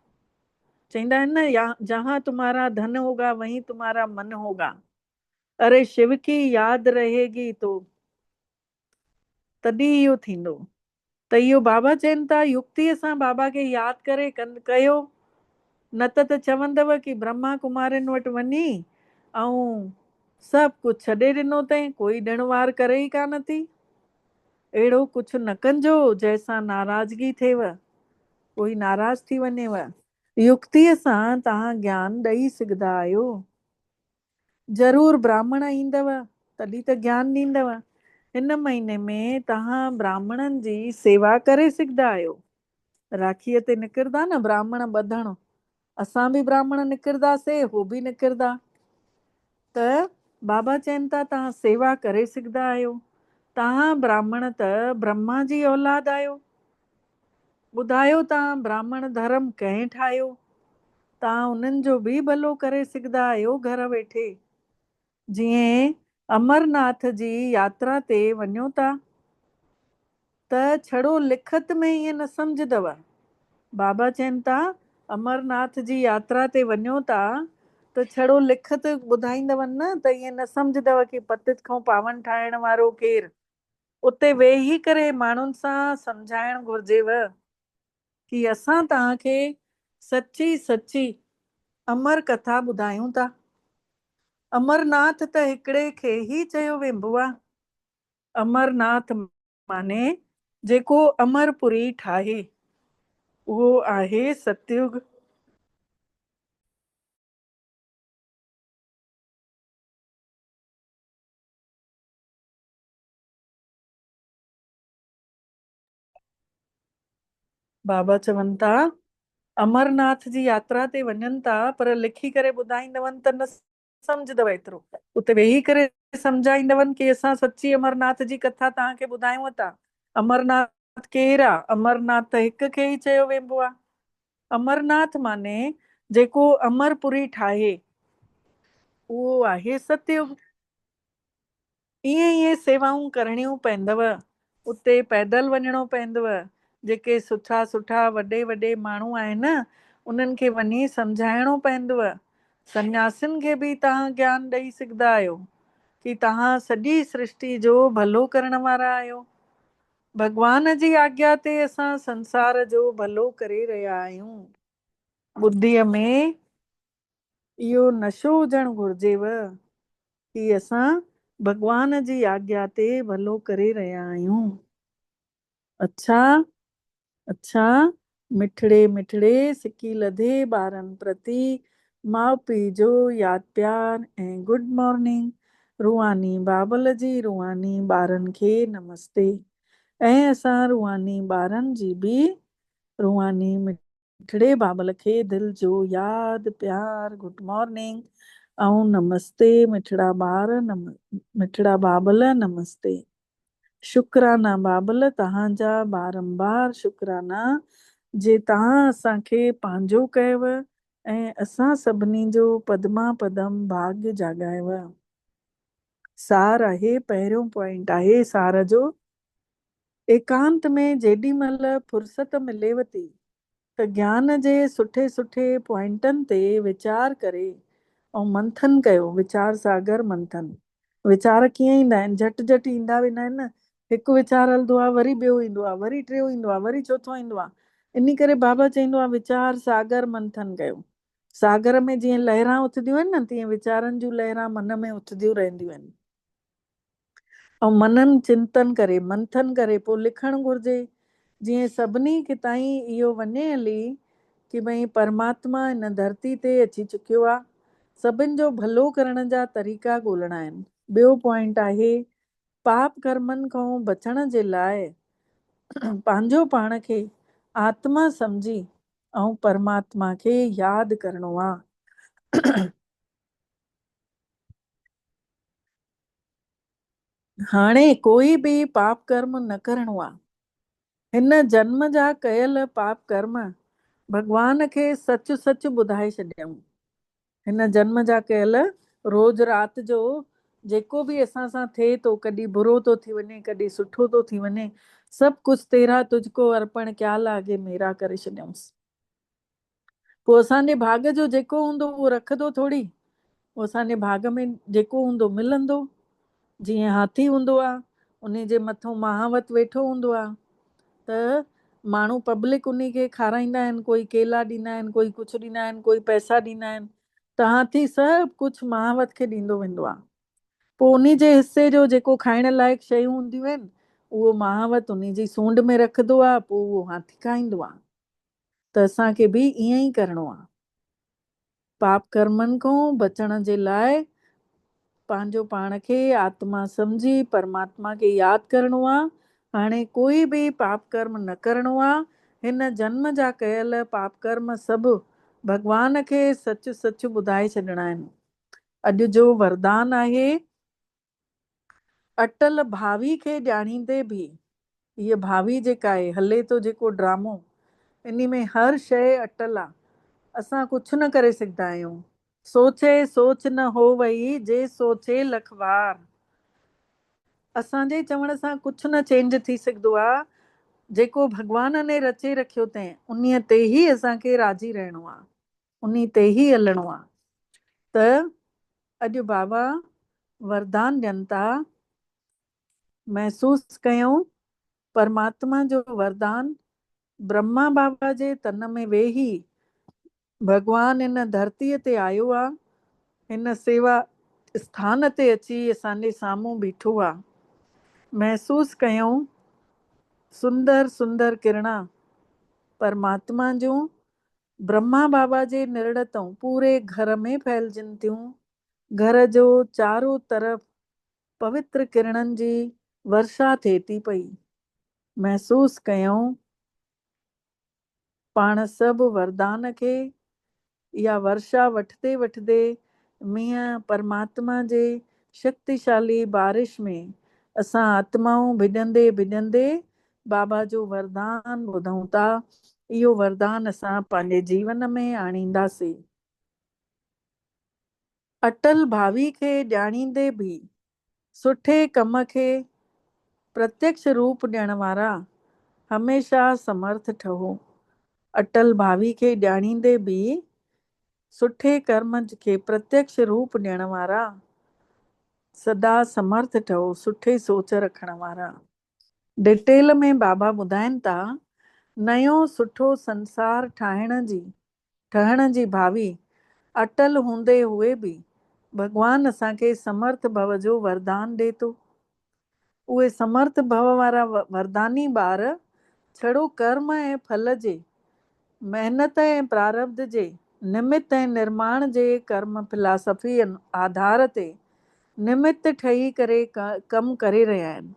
चवंदा आहिनि न, या जहां तुम्हारा धन होगा वहीं तुम्हारा मन होगा। अरे शिव की याद रहेगी तो तॾहिं इहो थींदो। त इहो बाबा चवनि था युक्तिअ सां बाबा खे यादि करे कयो, न त चवंदव कि ब्रह्मा कुमारियुनि वटि वञी ऐं सभु कुझु छॾे ॾिनो अथई, कोई ॾिण वार करे ई कान थी। अहिड़ो कुझु न कजो जंहिंसां नाराज़गी थिएव, कोई नाराज़ थी वञेव। युक्तिअ सां तव्हां ज्ञान ॾेई सघंदा आहियो। ज़रूरु ब्राह्मण ईंदव तॾहिं त ज्ञान ॾींदव। हिन महीने में तव्हां ब्राह्मणनि जी सेवा करे सघंदा आहियो। राखीअ ते निकिरंदा न ब्राह्मण ॿधण, असां बि ब्राह्मण निकिरंदासीं, हो बि निकिरंदा। त बाबा चवनि था तव्हां सेवा करे सघंदा आहियो। तव्हां ब्राह्मण त ब्रह्मा जी औलाद आहियो। ॿुधायो तव्हां ब्राह्मण धर्म कंहिं ठाहियो? तव्हां उन्हनि जो बि भलो करे सघंदा आहियो घर वेठे। जीअं अमरनाथ जी यात्रा ते वञो था त छड़ो लिखत में ईअं न सम्झदव। बाबा चवनि था अमरनाथ जी यात्रा ते वञो था त छड़ो लिखत ॿुधाईंदव न त ईअं न सम्झदव कि पतित खां पावन ठाहिण वारो केरु। उते वेही करे माण्हुनि सां सम्झाइणु घुरिजेव कि असां तव्हांखे सची सची अमर कथा ॿुधायूं था। अमरनाथ त हिकिड़े खे ई चयो वेंदो आहे। अमरनाथ माने जेको अमरपुरी ठाहे, उहो आहे सतयुग। बाबा चवनि था अमरनाथ जी यात्रा ते वञनि था पर लिखी करे ॿुधाईंदवनि त न सम्झदव एतिरो। उते वेही करे सम्झाईंदवनि कि असां सची अमरनाथ जी कथा तव्हांखे ॿुधायूं था। अमरनाथ केरु आहे? अमरनाथ त हिक खे ई चयो वेंदो आहे। अमरनाथ माने जेको अमरपुरी ठाहे, उहो आहे सतयुग। ईअं ईअं सेवाऊं करणियूं पवंदव। उते पैदल वञिणो पवंदव। जेके सुठा सुठा वॾे वॾे माण्हू आहिनि उन्हनि खे वञी सम्झाइणो पवंदव। सन्यासियुनि खे बि तव्हां ज्ञान ॾेई सघंदा आहियो कि तव्हां सॼी सृष्टि जो भलो करण वारा आहियो। भॻवान जी आज्ञा ते असां संसार जो भलो करे रहिया आहियूं। ॿुद्धीअ में इहो नशो हुजणु घुरिजेव कि असां भॻवान जी आज्ञा ते भलो करे रहिया आहियूं। अच्छा अच्छा मिठड़े मिठड़े सिकी लधे ॿारनि प्रति माउ पीउ जो यादि प्यार ऐं गुड मॉर्निंग। रूहानी बाबल जी रूहानी ॿारनि खे नमस्ते। ऐं असां रूहानी ॿारनि जी बि रूहानी मिठड़े बाबल खे दिलि जो यादि प्यार गुड मॉर्निंग ऐं नमस्ते। मिठड़ा ॿार मिठड़ा बाबल नमस्ते। शुक्राना बाबल तव्हांजा बारंबार शुक्राना जे तव्हां असांखे पंहिंजो कयव ऐं असां सभिनी जो पदमा पदम भाग्य जाॻायव। सार आहे, पहिरियों पॉइंट आहे सार जो। एकांत में जेॾी महिल फुर्सत मिलेव थी त ज्ञान जे सुठे सुठे पॉइंटनि ते वीचार करे ऐं मंथन कयो। वीचार सागर मंथन। वीचार कीअं ईंदा आहिनि? झटि झटि ईंदा वेंदा आहिनि न। हिकु वीचार हलंदो आहे, वरी ॿियो ईंदो आहे, वरी टियों ईंदो आहे, वरी चौथों ईंदो आहे। इन करे बाबा चवंदो आहे वीचार सागर मंथन कयो। सागर में जीअं लहरां उथंदियूं आहिनि न, तीअं वीचारनि जूं लहरां मन में उथंदियूं रहंदियूं आहिनि। ऐं मनन चिंतन करे, मंथन करे पोइ लिखणु घुरिजे। जीअं सभिनी खे ताईं इहो वञे हली कि भई परमात्मा हिन धरती ते अची चुकियो आहे। सभिनि जो भलो करण जा तरीक़ा ॻोल्हणा आहिनि। ॿियो पॉइंट आहे पाप कर्मनि खां बचण जे लाइ पंहिंजो पाण खे आत्मा सम्झी ऐं परमात्मा खे यादि करणो आहे। हाणे कोई बि पाप कर्म न करणो आहे। हिन जन्म जा कयल पाप कर्म भॻवान खे सच सच ॿुधाए छॾियऊं। हिन जन्म जा कयल रोज़ राति जो जेको बि असां सां थिए थो, कॾहिं बुरो थो थी वञे, कॾहिं सुठो थो थी वञे, सभु कुझु तेरा तुझको अर्पण कया लागे मेरा करे छॾियऊंसि। पोइ असांजे भाग जो जेको हूंदो उहो रखंदो थोरी। उहो असांजे भाग में जेको हूंदो मिलंदो। जीअं हाथी हूंदो आहे, उन जे मथां महावत वेठो हूंदो आहे, त माण्हू पब्लिक उन खे खाराईंदा आहिनि। कोई केला ॾींदा आहिनि, कोई कुझु ॾींदा आहिनि, कोई पैसा ॾींदा आहिनि। त हाथी सभु कुझु महावत खे ॾींदो वेंदो आहे। पोइ उन जे हिसे जो जेको खाइण लाइक़ु शयूं हूंदियूं आहिनि, उहो महावत उन जी सूंड में रखंदो आहे। पोइ उहो हाथी खाईंदो आहे। त असांखे बि ईअं ई करिणो आहे। पाप कर्मनि खां बचण जे लाइ पंहिंजो पाण खे आत्मा सम्झी परमात्मा खे यादि करिणो आहे। हाणे कोई बि पाप कर्म न करिणो आहे। हिन जन्म जा कयल पाप कर्म सभु भॻवान खे सच सच ॿुधाए छॾिणा आहिनि। अॼु जो वरदान आहे अटल भावी खे ॼाणींदे बि। हीअ भावी जेका आहे, हले थो जेको ड्रामो, इन में हर शइ अटल आहे। असां कुझु न करे सघंदा आहियूं। सोचे सोच न हो वई जे सोचे लखवार। असांजे चवण सां कुझु न चेंज थी सघंदो आहे। जेको भॻवान ने रचे रखियो अथई उन्हीअ ते ई असांखे राज़ी रहणो आहे, उन ते ई हलणो आहे। त अॼु बाबा वरदान ॾियनि था। महसूस कयूं परमात्मा जो वरदान। ब्रह्मा बाबा जे तन में वेही भॻवान हिन धरतीअ ते आयो आहे। हिन सेवा स्थान ते अची असांजे साम्हूं बीठो आहे। महसूस कयूं सुंदर सुंदर किरणा परमात्मा जूं ब्रह्मा बाबा जे निर्णय पूरे घर में फैलजनि थियूं। घर जो चारों तरफ़ पवित्र किरणनि जी वर्षा थिए थी पई। महसूस कयूं पाण सभु वरदान खे इहा वर्षा वठदे वठदे मींहं परमात्मा जे शक्तिशाली बारिश में असां आत्माऊं भिॼंदे भिॼंदे बाबा जो वरदान ॿुधूं था। इहो वरदान असां पंहिंजे जीवन में आणींदासीं। अटल भावी खे ॼाणींदे बि सुठे कम खे प्रत्यक्ष रूप ॾियण वारा हमेशा समर्थ ठहो। अटल भावी खे ॼाणींदे बि सुठे कर्म खे प्रत्यक्ष रूप ॾियण वारा सदा समर्थ ठहो। सुठे सोच रखण वारा। डिटेल में बाबा ॿुधाइनि था नयो सुठो संसार ठहण जी भावी अटल हूंदे हुए बि भॻवान असांखे समर्थ भव जो वरदान ॾिए थो। उहे समर्थ भव वारा वरदानी ॿार छड़ो कर्म ऐं फल जे, महिनत ऐं प्रारब्ध जे, निमित ऐं निर्माण जे कर्म फिलासफ़ी आधार ते निमित ठही करे कमु करे रहिया आहिनि।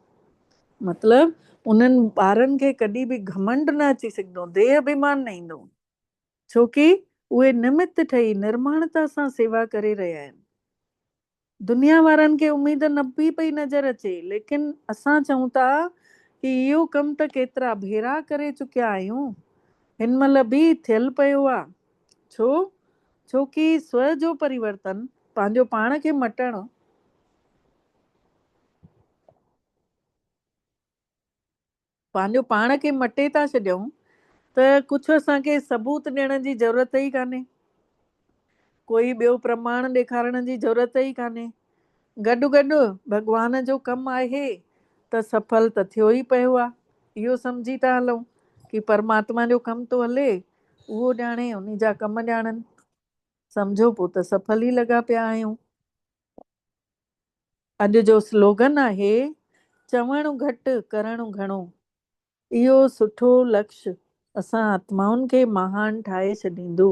मतिलब उन्हनि ॿारनि खे कॾहिं बि घमंड न अची सघंदो, देह अभिमान न ईंदो, छोकी उहे निमित ठही निर्माणता सां सेवा करे रहिया आहिनि। दुनिया वारनि खे उमेद न बि पई नज़र अचे, लेकिन असां चऊं था कि इहो कमु त केतिरा भेरा करे चुकिया आहियूं, हिन महिल बि थियल पियो आहे। छोकी स्व जो परिवर्तन, पंहिंजो पाण खे मटणु, पंहिंजो पाण खे मटे था छॾियूं त कुझु असांखे सबूत ॾियण जी ज़रूरत ई कान्हे, कोई ॿियो प्रमाण ॾेखारण जी ज़रूरत ई कान्हे। गॾु गॾु भॻवान जो कमु आहे त सफल त थियो ई पियो आहे। इहो सम्झी था हलूं कि परमात्मा जो कमु थो हले, उहो ॼाणे, उन जा कम ॼाणनि। सम्झो पोइ त सफल ई लॻा पिया आहियूं। अॼु जो स्लोगन आहे, चवणु घटि करणु घणो। इहो सुठो लक्ष्य असां आत्माउनि खे महान ठाहे छॾींदो।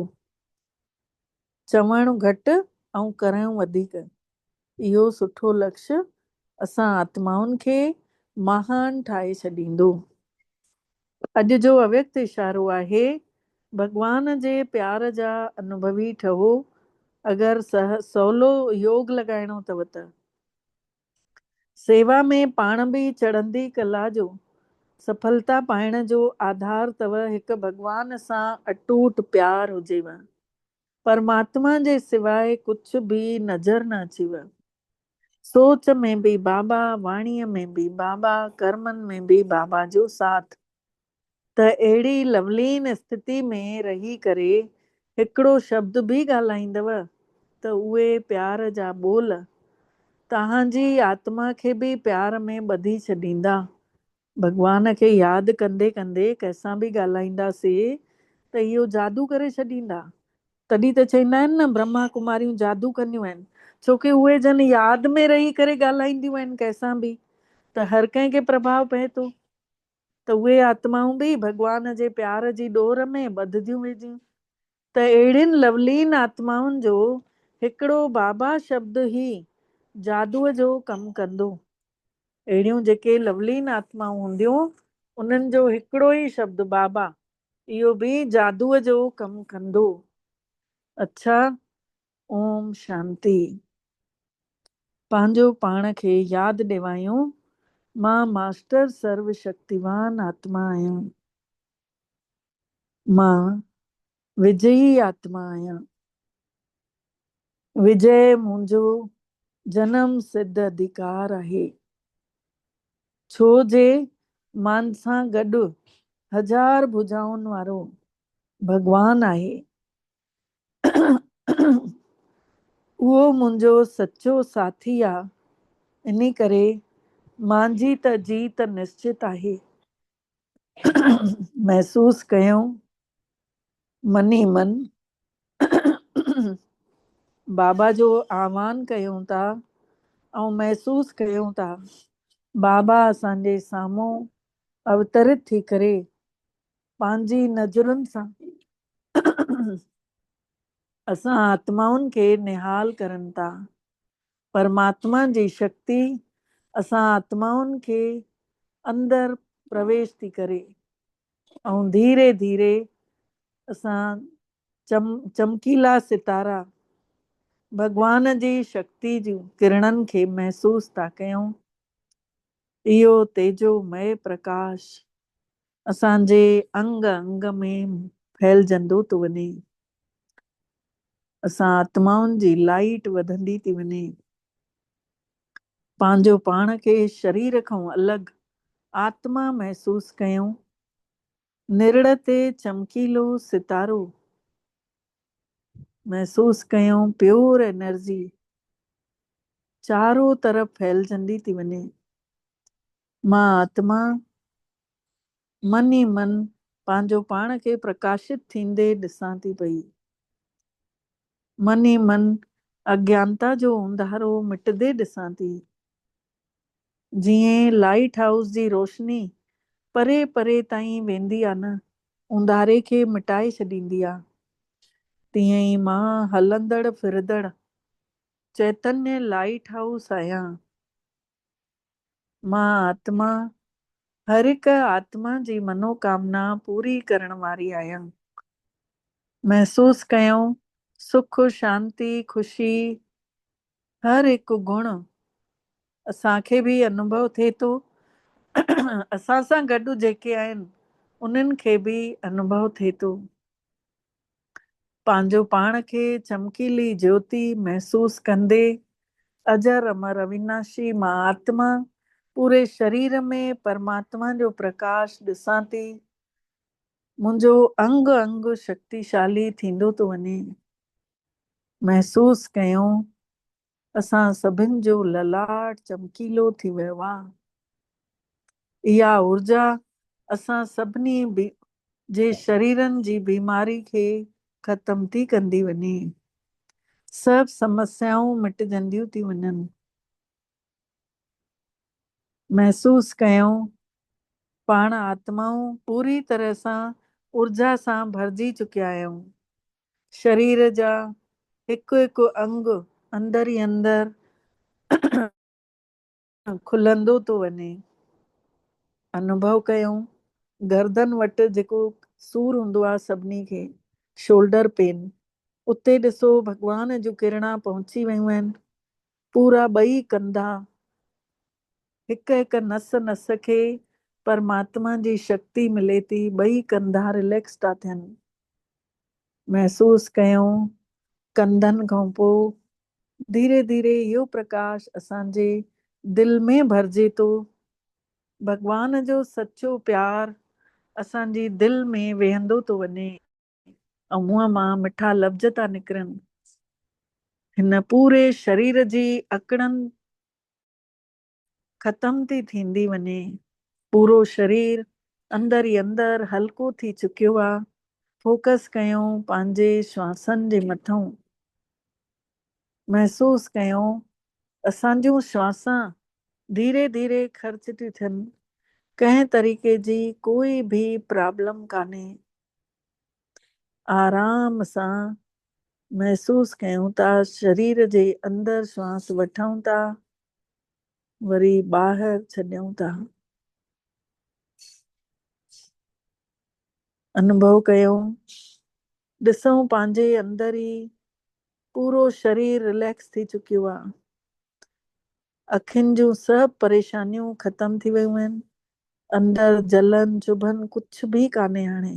चवणु घटि ऐं करणु वधीक, इहो सुठो लक्ष्य असां आत्माउनि खे महान ठाहे छॾींदो। अॼु जो अव्यक्त इशारो आहे, भॻवान जे प्यार जा अनुभवी ठहो। अगरि सवलो योग लॻाइणो अथव त सेवा में पाण बि चढ़ंदी कला जो सफलता पाइण जो आधार अथव हिकु भॻवान सां अटूट प्यार हुजेव। परमात्मा जे सवाइ कुझु बि नज़र न अचेव। सोच में बि बाबा, वाणीअ में बि बाबा, कर्मनि में बि बाबा जो साथ। त अहिड़ी लवलीन स्थिति में रही करे हिकिड़ो शब्द बि ॻाल्हाईंदव त उहे प्यार जा ॿोल तव्हांजी आत्मा खे बि प्यार में ॿधी छॾींदा। भॻवान खे यादि कंदे कंदे कंहिंसां बि ॻाल्हाईंदासीं त इहो जादू करे छॾींदा। तॾहिं त चवंदा आहिनि न, ब्रह्मा कुमारियूं जादू कंदियूं आहिनि, छोकी उहे जन यादि में रही करे ॻाल्हाईंदियूं आहिनि कंहिंसां बि, त हर कंहिंखे प्रभाव पए थो। त उहे आत्माऊं बि भॻवान जे प्यार जी डोर में ॿधदियूं वेंदियूं। त अहिड़ियुनि लवलीन आत्माउनि जो हिकिड़ो बाबा शब्द ई जादूअ जो कमु कंदो। अहिड़ियूं जेके लवलीन आत्माऊं हूंदियूं, उन्हनि जो हिकिड़ो ई शब्द बाबा, इहो बि जादूअ जो कमु कंदो। अच्छा, ओम शांति। पंहिंजो पाण खे यादि ॾिवायूं, मां मास्टर सर्वशक्तिवान आत्मा आहियां। मां विजयी आत्मा आहियां। विजय मुंहिंजो जनम सिद्ध अधिकार आहे। छो जे मान सां गॾु हज़ार भुजाउनि वारो भॻवान आहे। उहो मुंहिंजो सचो साथी आहे। इन करे मुंहिंजी त जीत निश्चित आहे। महसूस कयूं मनी मन बाबा जो आह्वान कयूं था ऐं महसूस कयूं था बाबा असांजे साम्हूं अवतरित थी करे पंहिंजी नज़रुनि सां असां आत्माउनि खे निहाल करनि था। परमात्मा जी शक्ति असां आत्माउनि खे अंदरि प्रवेश थी करे ऐं धीरे धीरे असां चमकीला सितारा भॻवान जी शक्ति जूं किरणनि खे महसूस था कयूं। इहो तेजोमय प्रकाश असांजे अंग अंग में फैलजंदो थो वञे। असां आत्माउनि जी लाइट वधंदी थी वञे। पंहिंजो पाण खे शरीर खां अलॻि आत्मा महसूस कयूं। निरड़ ते चमकीलो सितारो महसूस कयूं। प्योर एनर्जी चारों तरफ़ फैलजंदी थी वञे। मां आत्मा मन ई मन पंहिंजो पाण खे प्रकाशित थींदे ॾिसां थी पई। मन ई मन अज्ञानता जो अंधारो मिटंदे ॾिसां थी। जीअं लाइट हाउस जी रोशनी परे परे ताईं वेंदी आहे न, अंधारे खे मिटाए छॾींदी आहे, तीअं ई मां हलंदड़ फिरंदड़ चैतन्य लाइट हाउस आहियां। मां आत्मा हर हिक आत्मा जी मनोकामना पूरी करण वारी आहियां। महसूस कयूं सुख शांति ख़ुशी हर हिकु गुण असांखे बि अनुभव थिए थो। असां सां गॾु जेके आहिनि उन्हनि खे बि अनुभव थिए थो। पंहिंजो पाण खे चमकीली ज्योति महसूस कंदे अजर अमर अविनाशी मां आत्मा पूरे शरीर में परमात्मा जो प्रकाश ॾिसां थी। मुंहिंजो अंग अंग शक्तिशाली थींदो थो वञे। महसूस कयूं असां सभिनि जो ललाट चमकीलो थी वियो आहे। इहा ऊर्जा असां सभिनी जे शरीरनि जी बीमारी खे ख़तम थी कंदी वञे। सभु समस्याऊं मिटजंदियूं थी वञनि। महसूस कयूं पाण आत्माऊं पूरी तरह सां ऊर्जा सां भरिजी चुकिया आहियूं। शरीर जा हिकु हिकु अंग अंदर ई अंदर खुलंदो थो वञे। अनुभव कयूं गर्दन वटि जेको सूर हूंदो आहे सभिनी खे, शोल्डर पेन, उते ॾिसो भॻवान जूं किरणा पहुची वियूं आहिनि। पूरा ॿई कंधा, हिकु हिकु नस नस खे परमात्मा जी शक्ति मिले थी। ॿई कंधा रिलैक्स था थियनि। महसूस कयूं कंधनि खां पोइ धीरे धीरे इहो प्रकाश असांजे दिलि में भरिजे थो। भॻवान जो सचो प्यार असांजी दिलि में वेहंदो थो वञे ऐं मुंहं मां मिठा लफ़्ज़ था निकिरनि। हिन पूरे शरीर जी अकड़नि ख़तम थी थींदी वञे। पूरो शरीर अंदर ई अंदर हल्को थी चुकियो आहे। फोकस कयूं पंहिंजे श्वासनि जे मथां। महसूस कयूं असांजूं श्वासां धीरे धीरे ख़र्च थी थियनि। कंहिं तरीक़े जी कोई बि प्रॉब्लम कान्हे। आराम सां महसूस कयूं था शरीर जे अंदर श्वास वठूं था, वरी ॿाहिरि छॾियूं था। अनुभव कयूं ॾिसूं पंहिंजे अंदर ई पूरो शरीर रिलैक्स थी चुकियो आहे। अखियुनि जूं सभु परेशानियूं ख़तम थी वियूं आहिनि। अंदर जलन चुभन कुझु बि कान्हे हाणे।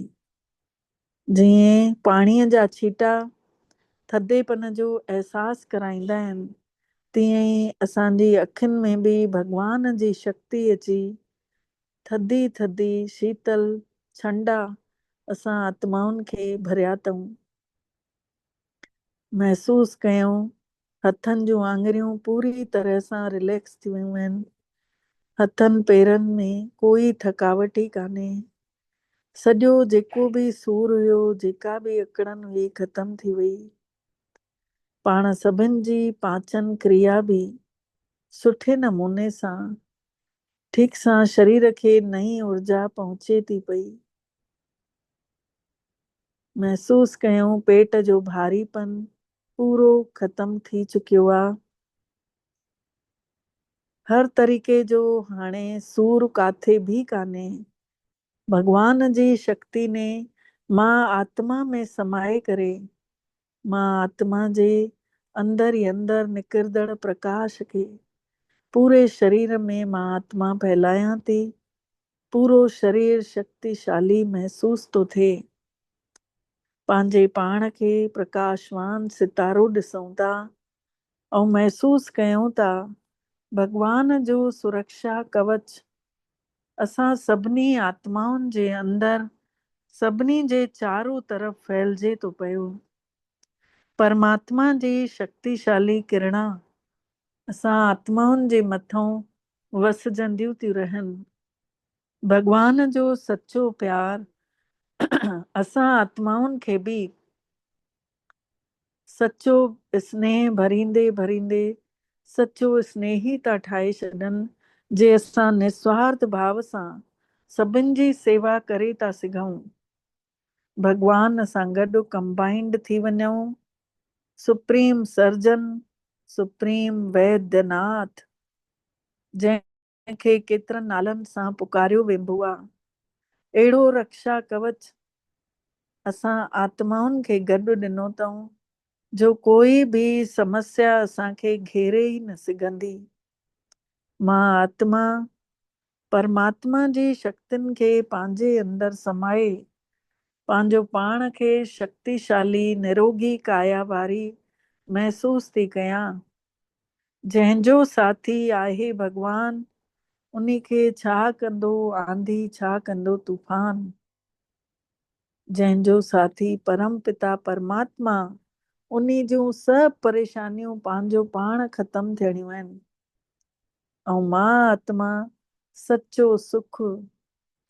जीअं पाणीअ जा छीटा थधेपन जो अहसासु कराईंदा आहिनि, तीअं ई असांजी अखियुनि में बि भॻवान जी शक्ति अची थधी थधी शीतल ठंडा असां आत्माउनि खे भरिया अथऊं। महसूस कयूं हथनि जूं आङिरियूं पूरी तरह सां रिलैक्स थी वियूं आहिनि। हथनि पेरनि में कोई थकावट ई कान्हे। सॼो जेको बि सूर हुयो, जेका बि अकड़नि हुई, ख़तम थी वई। पाण सभिनि जी पाचन क्रिया बि सुठे नमूने सां ठीक सां शरीर खे नई ऊर्जा पहुचे थी पई। महसूस कयूं पेट जो भारीपन पूरो ख़तम थी चुकियो आहे। हर तरीक़े जो हाणे सूर काथे बि कान्हे। भॻवान जी शक्ति ने मां आत्मा में समाए करे मां आत्मा जे अंदर ई अंदर निकिरंदड़ प्रकाश खे पूरे शरीर में मां आत्मा फैलायां थी। पूरो शरीर शक्तिशाली महसूस थो थिए। पंहिंजे पाण खे प्रकाशवान सितारो ॾिसूं था ऐं महसूस कयूं था भॻवान जो सुरक्षा कवच असां सभिनी आत्माउनि जे अंदर सभिनी जे चारो तरफ़ फैलिजे थो पियो। परमात्मा जी शक्तिशाली किरणा असां आत्माउनि जे मथां वसजंदियूं थियूं रहनि। भॻवान जो सचो प्यार असां आत्माउनि खे बि सचो स्नेह भरींदे भरींदे सचो स्नेही था ठाहे छॾनि, जे असां निस्वार्थ भाव सां सभिनि जी सेवा करे था सघूं। भॻवान सां गॾु कंबाइंड थी वञूं। सुप्रीम सर्जन, सुप्रीम वैद्यनाथ, जंहिंखे केतिरनि नालनि सां पुकारियो वेंदो आहे, अहिड़ो रक्षा कवच असां आत्माउनि खे गॾु ॾिनो अथऊं जो कोई बि समस्या असांखे घेरे ई न सघंदी। मां आत्मा परमात्मा जी शक्तियुनि खे पंहिंजे अंदर समाए पंहिंजो पाण खे शक्तिशाली निरोगी काया वारी महसूस थी कयां। जंहिंजो साथी आहे भॻवान, उन खे छा कंदो आंधी, छा कंदो तूफ़ान। जंहिंजो साथी परम पिता परमात्मा, उन्ही जूं सभु परेशानियूं पंहिंजो पाण ख़तम थियणियूं आहिनि। ऐं मां आत्मा सचो सुख,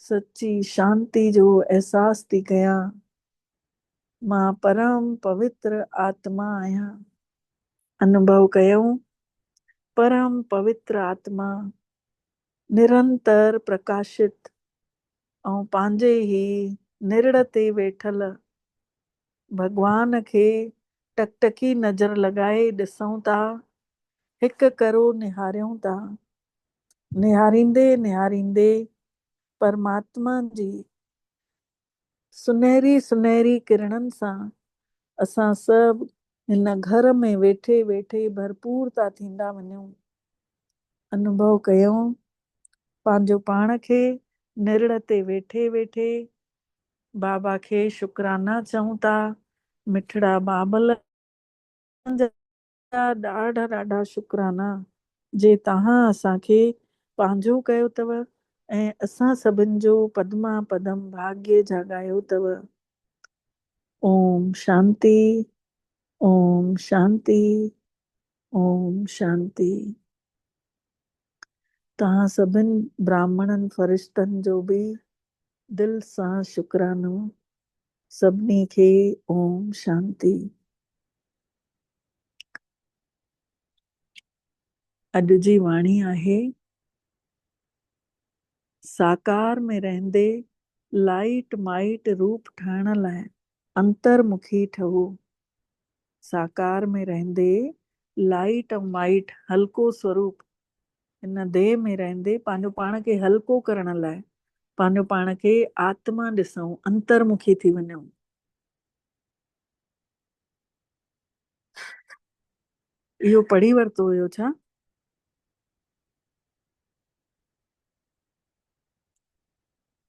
सची शांति जो एहसास थी कयां। मां परम पवित्र आत्मा आहियां। अनुभव कयूं, परम पवित्र आत्मा निरंतर प्रकाशित ऐं पंहिंजे ई निरड़ ते वेठल भगवान खे टकटकी नज़र लॻाए ॾिसूं था, हिकु करो निहारियूं था। निहारींदे निहारींदे परमात्मा जी सुनहरी सुनहरी किरणनि सां असां सभु हिन घर में वेठे वेठे भरपूर था थींदा वञूं। अनुभव कयूं, पंहिंजो पाण खे निरड़ ते वेठे वेठे बाबा खे शुकराना चऊं था। मिठड़ा बाबल जा ॾाढा ॾाढा शुकराना जे तव्हां असांखे पंहिंजो कयो अथव ऐं असां सभिनि जो पदमा पदम भाग्य जाॻायो अथव। ओम शांति, ओम शांति, ओम शांति। तव्हां सभिनि ब्राह्मणनि फरिश्तनि जो बि दिल सां शुकरानो। सभिनी खे ओम शांति। अॼु जी वाणी आहे, साकार में रहंदे लाइट माइट रूप ठाहिण लाइ अंतर्मुखी ठहो। साकार में रहंदे लाइट ऐं माइट हल्को स्वरूप हिन देह में रहंदे पंहिंजो पाण खे हल्को करण लाइ पंहिंजो पाण खे आत्मा ॾिसूं, अंतर्मुखी थी वञूं। इहो पढ़ी वरितो हुयो छा?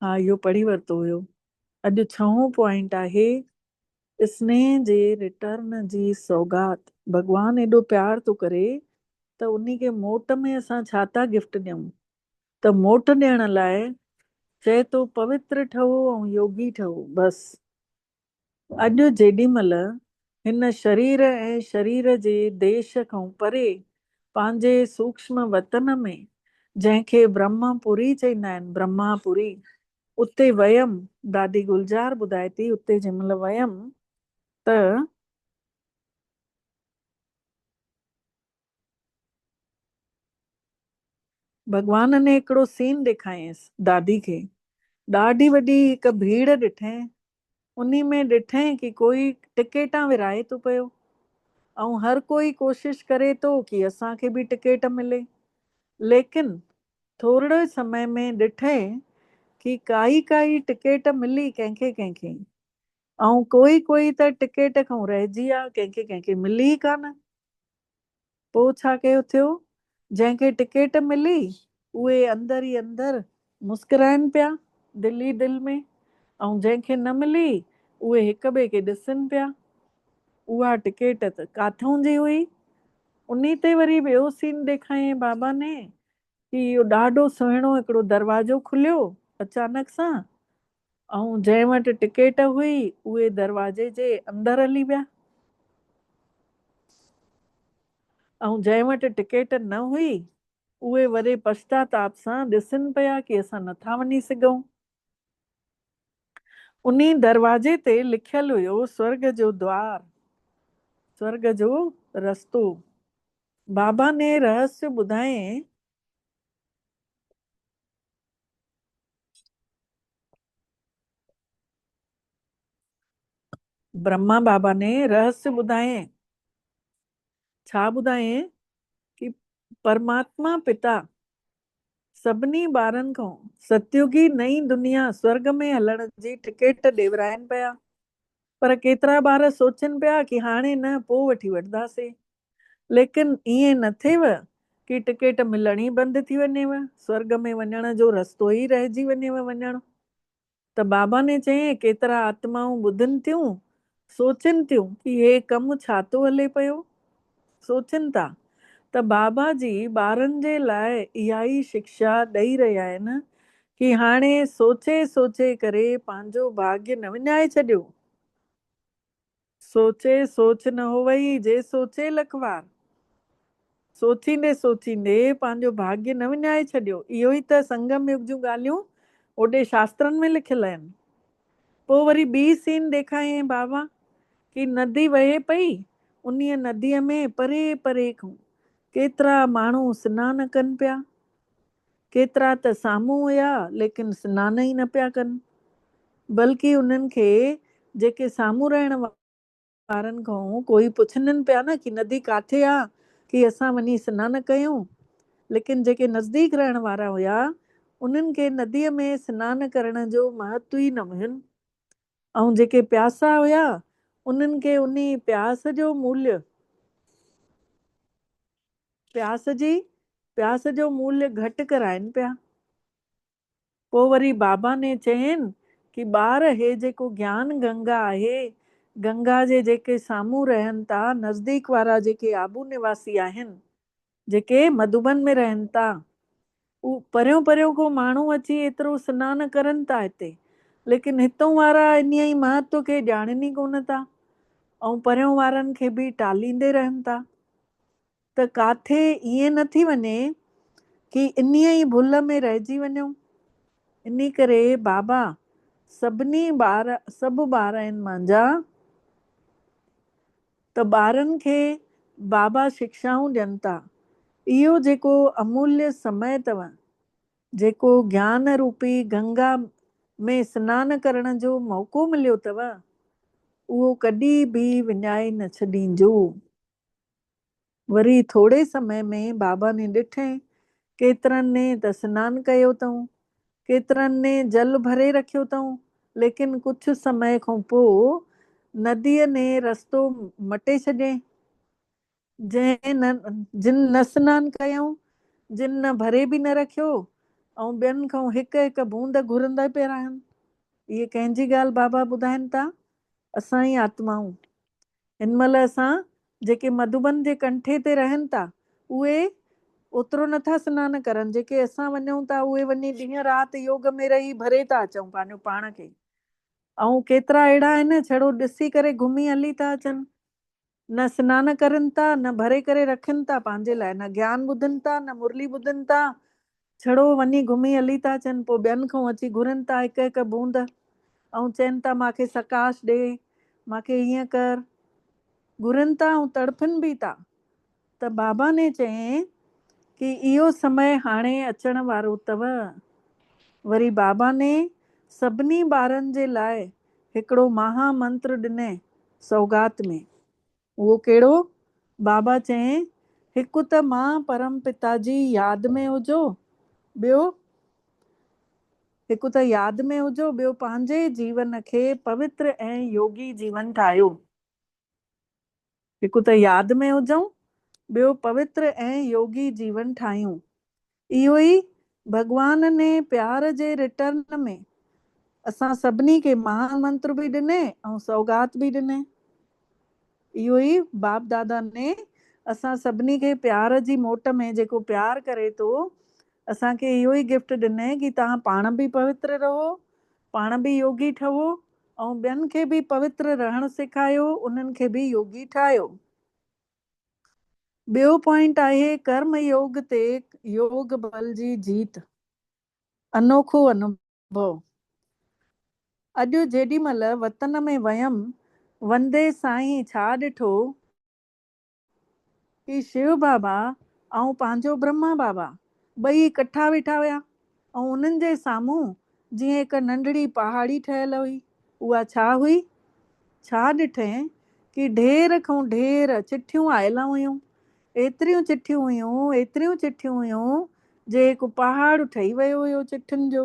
हा, इहो पढ़ी वरितो हुयो। अॼु 6हों पॉइंट आहे, स्नेह जे रिटर्न जी सौगात। भगवान एॾो प्यार थो करे त उन्ही खे मोट में असां छा था गिफ्ट ॾियूं? त मोट ॾियण लाइ चए थो पवित्र ठहो ऐं योगी ठहो। बसि अॼु जेॾी महिल हिन शरीर ऐं शरीर जे देश खां परे पंहिंजे सूक्ष्म वतन में, जंहिंखे ब्रह्मपुरी चईंदा आहिनि, ब्रह्मापुरी, उते वयमि। दादी गुलजार ॿुधाए थी, उते जंहिं महिल वयमि त भगवान ने हिकिड़ो सीन ॾेखारियसि दादी खे। ॾाढी वॾी हिकु भीड़ ॾिठई। उन्ही में ॾिठई कि कोई टिकेटां विराए थो पियो ऐं हर कोई कोशिश करे थो कि असांखे बि टिकेट मिले। लेकिन थोरे समय में ॾिठई कि काई काई टिकेट मिली कंहिंखे कंहिंखे, ऐं कोई कोई त टिकेट खां रहिजी विया, कंहिंखे कंहिंखे मिली ई कान। पोइ छा कयो थियो? जंहिंखे टिकेट मिली उहे अंदर ई अंदर मुस्कुराइनि पिया दिल ई दिल में, ऐं जंहिंखे न मिली उहे हिक ॿिए खे ॾिसनि पिया। उहा टिकेट त काथों जी हुई? उन्ही ते वरी ॿियो सीन ॾेखारियईं बाबा ने कि इहो ॾाढो सुहिणो हिकिड़ो दरवाजो खुलियो अचानक सां, ऐं जंहिं वटि टिकेट हुई उहे दरवाजे जे अंदर हली विया, ऐं जंहिं वटि टिकेट न हुई उहे वॾे पश्चाताप सां ॾिसनि पिया कि असां नथा वञी सघूं। उन्ही दरवाजे ते लिखियल हुयो स्वर्ग जो द्वार, स्वर्ग जो रस्तो। बाबा ने रहस्य ॿुधाएं, ब्रह्मा बाबा ने रहस्य ॿुधाएं। छा ॿुधाएं? कि परमात्मा पिता सभिनी ॿारनि खां सतयुगी नई दुनिया स्वर्ग में हलण जी टिकेट ॾेवराइनि पिया। पर केतिरा ॿार सोचनि पिया कि हाणे न, पोइ वठी वठंदासीं। लेकिन ईअं न थिएव कि टिकेट मिलण ई बंदि थी वञेव, स्वर्ग में वञण जो रस्तो ई रहिजी वञेव वञण। त बाबा ने चयईं, केतिरा आत्माऊं ॿुधनि थियूं, सोचनि थियूं कि हे कमु छा थो हले पियो, सोचनि था। त बाबा जी ॿारनि जे लाइ इहा ई शिक्षा ॾेई रहिया आहिनि कि हाणे सोचे सोचे करे पंहिंजो भाग्य न विञाए छॾियो। सोचे सोच न हो वई जे सोचे लखवार। सोचींदे सोचींदे पंहिंजो भाग्य न विञाए छॾियो। इहो ई त संगम युग जूं ॻाल्हियूं ओॾे शास्त्रनि में लिखियल आहिनि। पोइ वरी ॿी सीन ॾेखारियईं बाबा कि नदी वहे पई, उन्हीअ नदीअ में परे परे खां केतिरा माण्हू सनानु कनि पिया। केतिरा त साम्हूं हुया लेकिन सनान ई न पिया कनि, बल्कि उन्हनि खे जेके साम्हूं रहण वारनि खां कोई पुछनि पिया न कि नदी काथे आहे कि असां वञी सनानु कयूं। लेकिन जेके नज़दीक रहण वारा हुया उन्हनि खे नदीअ में सनानु करण जो महत्व ई न हुयुनि। ऐं जेके प्यासा हुया उन्हनि खे उन प्यास जो मूल्य प्यास जो मूल्य घटि कराइनि पिया। पोइ वरी बाबा ने चयनि कि ॿार हे जेको ज्ञान गंगा आहे, गंगा जे जेके साम्हूं रहनि था नज़दीक वारा जेके आबू निवासी आहिनि, जेके मधुबन में रहनि था, उ परियों परियों को माण्हू अची एतिरो सनानु करनि था हिते, लेकिन हितों वारा इन ई महत्व खे ॼाणनि ई कोन था ऐं परियों वारनि खे बि टालींदे रहनि था। त काथे ईअं न थी वञे कि इन ई भुल में रहिजी वञूं। इन करे बाबा सभु ॿार आहिनि मुंहिंजा, त ॿारनि खे बाबा शिक्षाऊं ॾियनि था। इहो जेको अमूल्य समय अथव, जेको ज्ञान रूपी गंगा में सनानु करण जो मौक़ो मिलियो अथव, उहो कॾहिं बि विञाए न छॾींजो। वरी थोरे समय में बाबा ने ॾिठईं केतिरनि ने त सनानु कयो अथऊं, केतिरनि ने जल भरे रखियो अथऊं, लेकिन कुझु समय खां पोइ नदीअ ने रस्तो मटे छॾियईं। जिन न सनानु कयऊं, जिन न भरे बि न रखियो ऐं ॿियनि खां हिकु हिकु बूंद घुरंदा पिया रहनि। इहे कंहिंजी ॻाल्हि बाबा ॿुधाइनि था? असां ई आत्माऊं। हिन महिल असां जेके मधुबन जे कंठे ते रहनि था उहे ओतिरो नथा सनानु करनि, जेके असां वञूं था उहे वञी ॾींहं राति योग में रही भरे था अचूं पंहिंजो पाण खे। ऐं केतिरा अहिड़ा आहिनि छड़ो ॾिसी करे घुमी हली था अचनि, न सनानु करनि था, न भरे करे रखनि था पंहिंजे लाइ, न ज्ञान ॿुधनि था, न मुरली ॿुधनि था, छड़ो वञी घुमी हली था अचनि। पोइ ॿियनि खां अची घुरनि था हिकु हिकु बूंद ऐं चवनि था मूंखे सकाश ॾे, मूंखे हीअं कर, घुरनि था ऐं तड़फनि बि था। त बाबा ने चयईं कि इहो समय हाणे अचण वारो अथव। वरी बाबा ने सभिनी ॿारनि जे लाइ हिकिड़ो महामंत्र ॾिनई सौगात में। उहो कहिड़ो? बाबा चयईं हिकु त मां परम पिता जी यादि में हुजो, ॿियो हिकु त यादि में हुजो, ॿियो पंहिंजे जीवन खे पवित्र ऐं योगी जीवन ठाहियो। हिकु त यादि में हुजऊं, ॿियो पवित्र ऐं योगी जीवन ठाहियूं। इहो ई भॻवान ने प्यार जे रिटर्न में असां सभिनी खे महामंत्र बि ॾिने ऐं सौगात बि ॾिने। इहो ई बाप दादा ने असां सभिनी खे प्यार जी मोट में, जेको प्यार करे थो, असांखे इहो ई गिफ्ट ॾिनई कि तव्हां पाण बि पवित्र रहो, पाण बि योगी ठहो ऐं ॿियनि खे बि पवित्र रहणु सेखारियो, उन्हनि खे बि योगी ठाहियो। ॿियो पॉइंट आहे कर्म योग ते योग बल जी जीत, अनोखो अनुभव। अॼु जेॾी महिल वतन में वयमि, वंदे साईं छा ॾिठो कि शिव बाबा ऐं पंहिंजो ब्रह्मा बाबा ॿई इकट्ठा वेठा हुया ऐं उन्हनि जे साम्हूं जीअं हिकु नंढड़ी पहाड़ी ठहियल हुई। उहा छा हुई? छा ॾिठईं कि ढेर खां ढेर चिठियूं आयल हुयूं, एतिरियूं चिठियूं हुयूं जे हिकु पहाड़ ठही वियो हुयो चिठियुनि जो।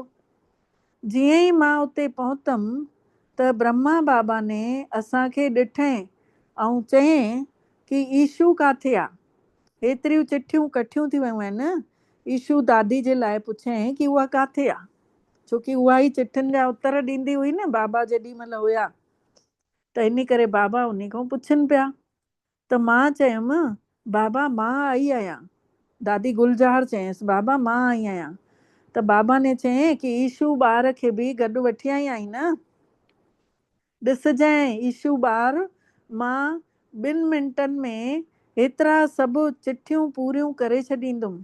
जीअं ई मां उते पहुतमि त ब्रह्मा बाबा ने असांखे ॾिठईं ऐं चयईं कि ईशू काथे आहे? एतिरियूं चिठियूं कठियूं थी वियूं आहिनि। ईशू दादी जे लाइ पुछईं कि उहा काथे आहे, छोकी उहा ई चिठियुनि जा उत्तर ॾींदी हुई न बाबा जेॾी महिल हुया। त इन करे बाबा उन खां पुछनि पिया। त मां चयमि बाबा मां आई आहियां। दादी गुलजार चयसि बाबा मां आई आहियां। त बाबा ने चयईं की ईशू ॿार खे बि गॾु वठी आई आहीं न, ॾिसजांइ ईशू ॿार, मां 2 मिंटनि में एतिरा सभु चिठियूं पूरियूं करे छॾींदुमि।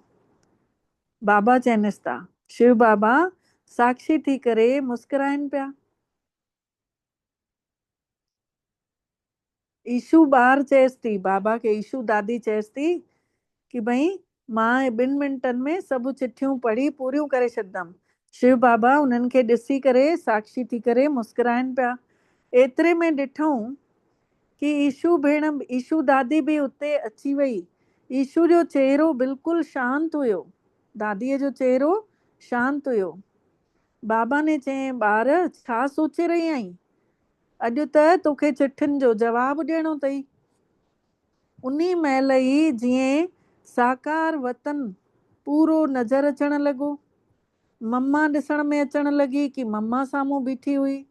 बाबा चइनिसि था। शिव बाबा साक्षी थी करे मुस्कुराइनि पिया। ईशू ॿार चएसि थी, बाबा खे ईशू दादी चएसि थी कि भई मां 2 मिंटनि में सभु चिठियूं पढ़ी पूरियूं करे छॾंदमि। शिव बाबा उन्हनि खे ॾिसी करे साक्षी थी करे मुस्कुराइनि पिया। एतिरे में ॾिठूं कि ईशू भेण, ईशू दादी बि उते अची वई। ईशू जो चेहरो बिल्कुलु शांत हुयो, दादीअ जो चेहरो शांत हुयो। बाबा ने चयईं, ॿार छा सोचे रही आहीं? अॼु त तोखे चिठियुनि जो जवाबु ॾियणो अथई। उन्ही महिल ई जीअं साकार वतन पूरो नज़र अचण लॻो। मम्मा ॾिसण में अचण लॻी कि मम्मा साम्हूं बीठी हुई।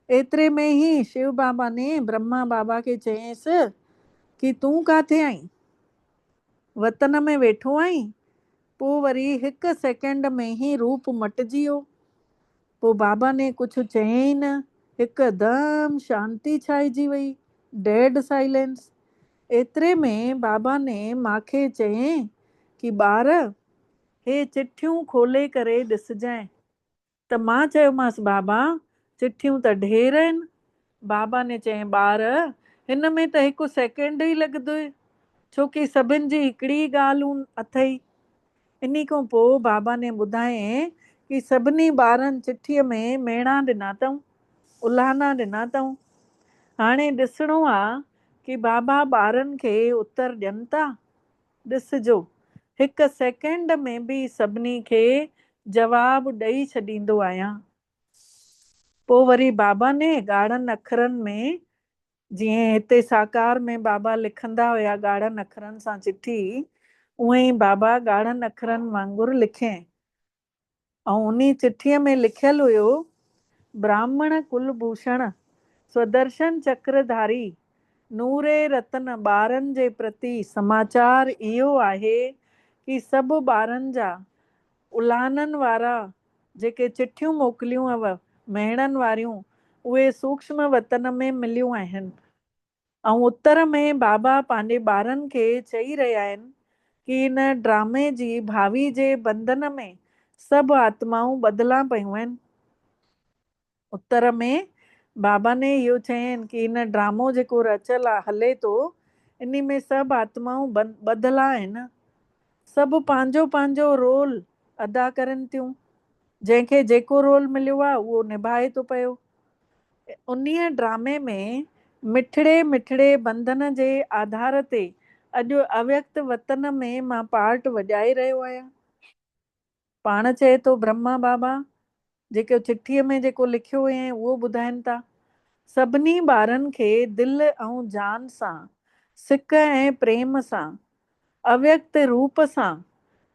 एतिरे में ई शिव बाबा ने ब्रह्मा बाबा खे चयईंसि कि तूं काथे आहीं? वतन में वेठो आहीं? पोइ वरी 1 सेकेंड में ई रूप मटिजी वियो। पोइ बाबा ने कुझु चयईं न, हिकदमि शांती छाइजी वई, डेड साइलेंस। एतिरे में बाबा ने माखे चयईं कि ॿार हे चिठियूं खोले करे ॾिसजांइ। त मां चयोमांसि, बाबा चिठियूं त ढेर आहिनि। बाबा ने चयईं, ॿार हिन में त 1 सेकेंड ई लॻंदो, छो कि सभिनि जी हिकिड़ी ॻाल्हि अथई। इन खां पोइ बाबा ने ॿुधायईं कि सभिनी ॿारनि चिठीअ में मेणा ॾिना अथऊं, उल्हाना ॾिना अथऊं। हाणे ॾिसणो आहे कि बाबा ॿारनि खे उत्तर ॾियनि था। ॾिसजो 1 सेकेंड में बि सभिनी खे जवाबु ॾेई छॾींदो आहियां। पोइ वरी बाबा ने ॻाढ़नि अखरनि में, जीअं हिते साकार में बाबा लिखंदा हुया ॻाढ़नि अखरनि सां चिठी, उहे ई बाबा ॻाढ़नि अखरनि वांगुरु लिखियईं। ऐं उन चिठीअ में लिखियलु हुयो, ब्राह्मण कुलभूषण स्वदर्शन चक्रधारी नूरे रतन ॿारनि जे प्रति समाचार इहो आहे कि सभु ॿारनि जा उल्हाननि वारा जेके चिठियूं मोकिलियूं हुअव मेणनि वारियूं, उहे सूक्ष्म वतन में मिलियूं आहिनि। ऐं उत्तर में बाबा पंहिंजे ॿारनि खे चई रहिया आहिनि कि इन ड्रामे जी भावी जे बंधन में सभु आत्माऊं ॿधला पियूं आहिनि। उत्तर में बाबा ने इहो चयनि कि इन ड्रामो जेको रचियल आहे, हले थो, इन में सभु आत्माऊं ॿधला आहिनि। सभु पंहिंजो पंहिंजो रोल अदा करनि थियूं। जंहिंखे जेको रोल मिलियो आहे उहो निभाए थो पियो। उन्हीअ ड्रामे में मिठड़े मिठड़े बंधन जे आधार ते अॼु अव्यक्त वतन में मां पार्ट वॼाए रहियो आहियां। पाण चए थो ब्रह्मा बाबा, जेको चिठीअ में जेको लिखियो हुयईं उहो ॿुधाइनि था। सभिनी ॿारनि खे दिलि ऐं जान सां, सिक ऐं प्रेम सां, अव्यक्त रूप सां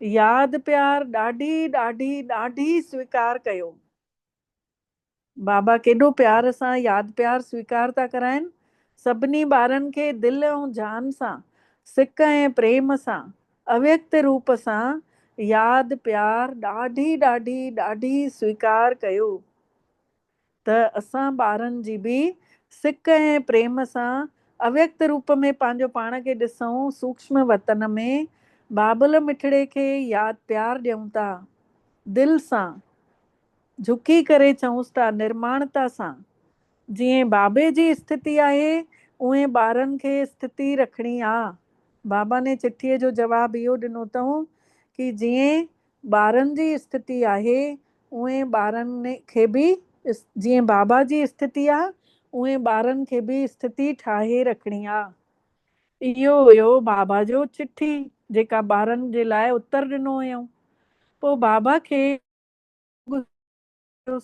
यादि प्यार ॾाढी ॾाढी ॾाढी स्वीकार कयो। बाबा केॾो प्यार सां यादि प्यार स्वीकार था कराइनि। सभिनी ॿारनि खे दिलि ऐं जान सां, सिक ऐं प्रेम सां, अव्यक्त रूप सां यादि प्यार ॾाढी ॾाढी ॾाढी स्वीकार कयो। त असां ॿारनि जी बि सिक ऐं प्रेम सां अव्यक्त रूप में पंहिंजो पाण खे ॾिसूं, सूक्ष्म वतन में बाबल मिठड़े खे यादि प्यार ॾियूं था, दिलि सां झुकी करे चऊंसि था, निर्माणता सां। जीअं बाबे जी स्थिति आहे उहे ॿारनि खे स्थिति रखणी आहे। बाबा ने चिठीअ जो जवाबु इहो ॾिनो अथऊं कि जीअं ॿारनि जी स्थिति आहे उहे ॿारनि खे बि, जीअं बाबा जी स्थिति आहे उहे ॿारनि खे बि स्थिति ठाहे रखणी आहे। इहो हुयो बाबा जो चिठी जेका ॿारनि जे लाइ उत्तर ॾिनो हुयऊं। पोइ बाबा खे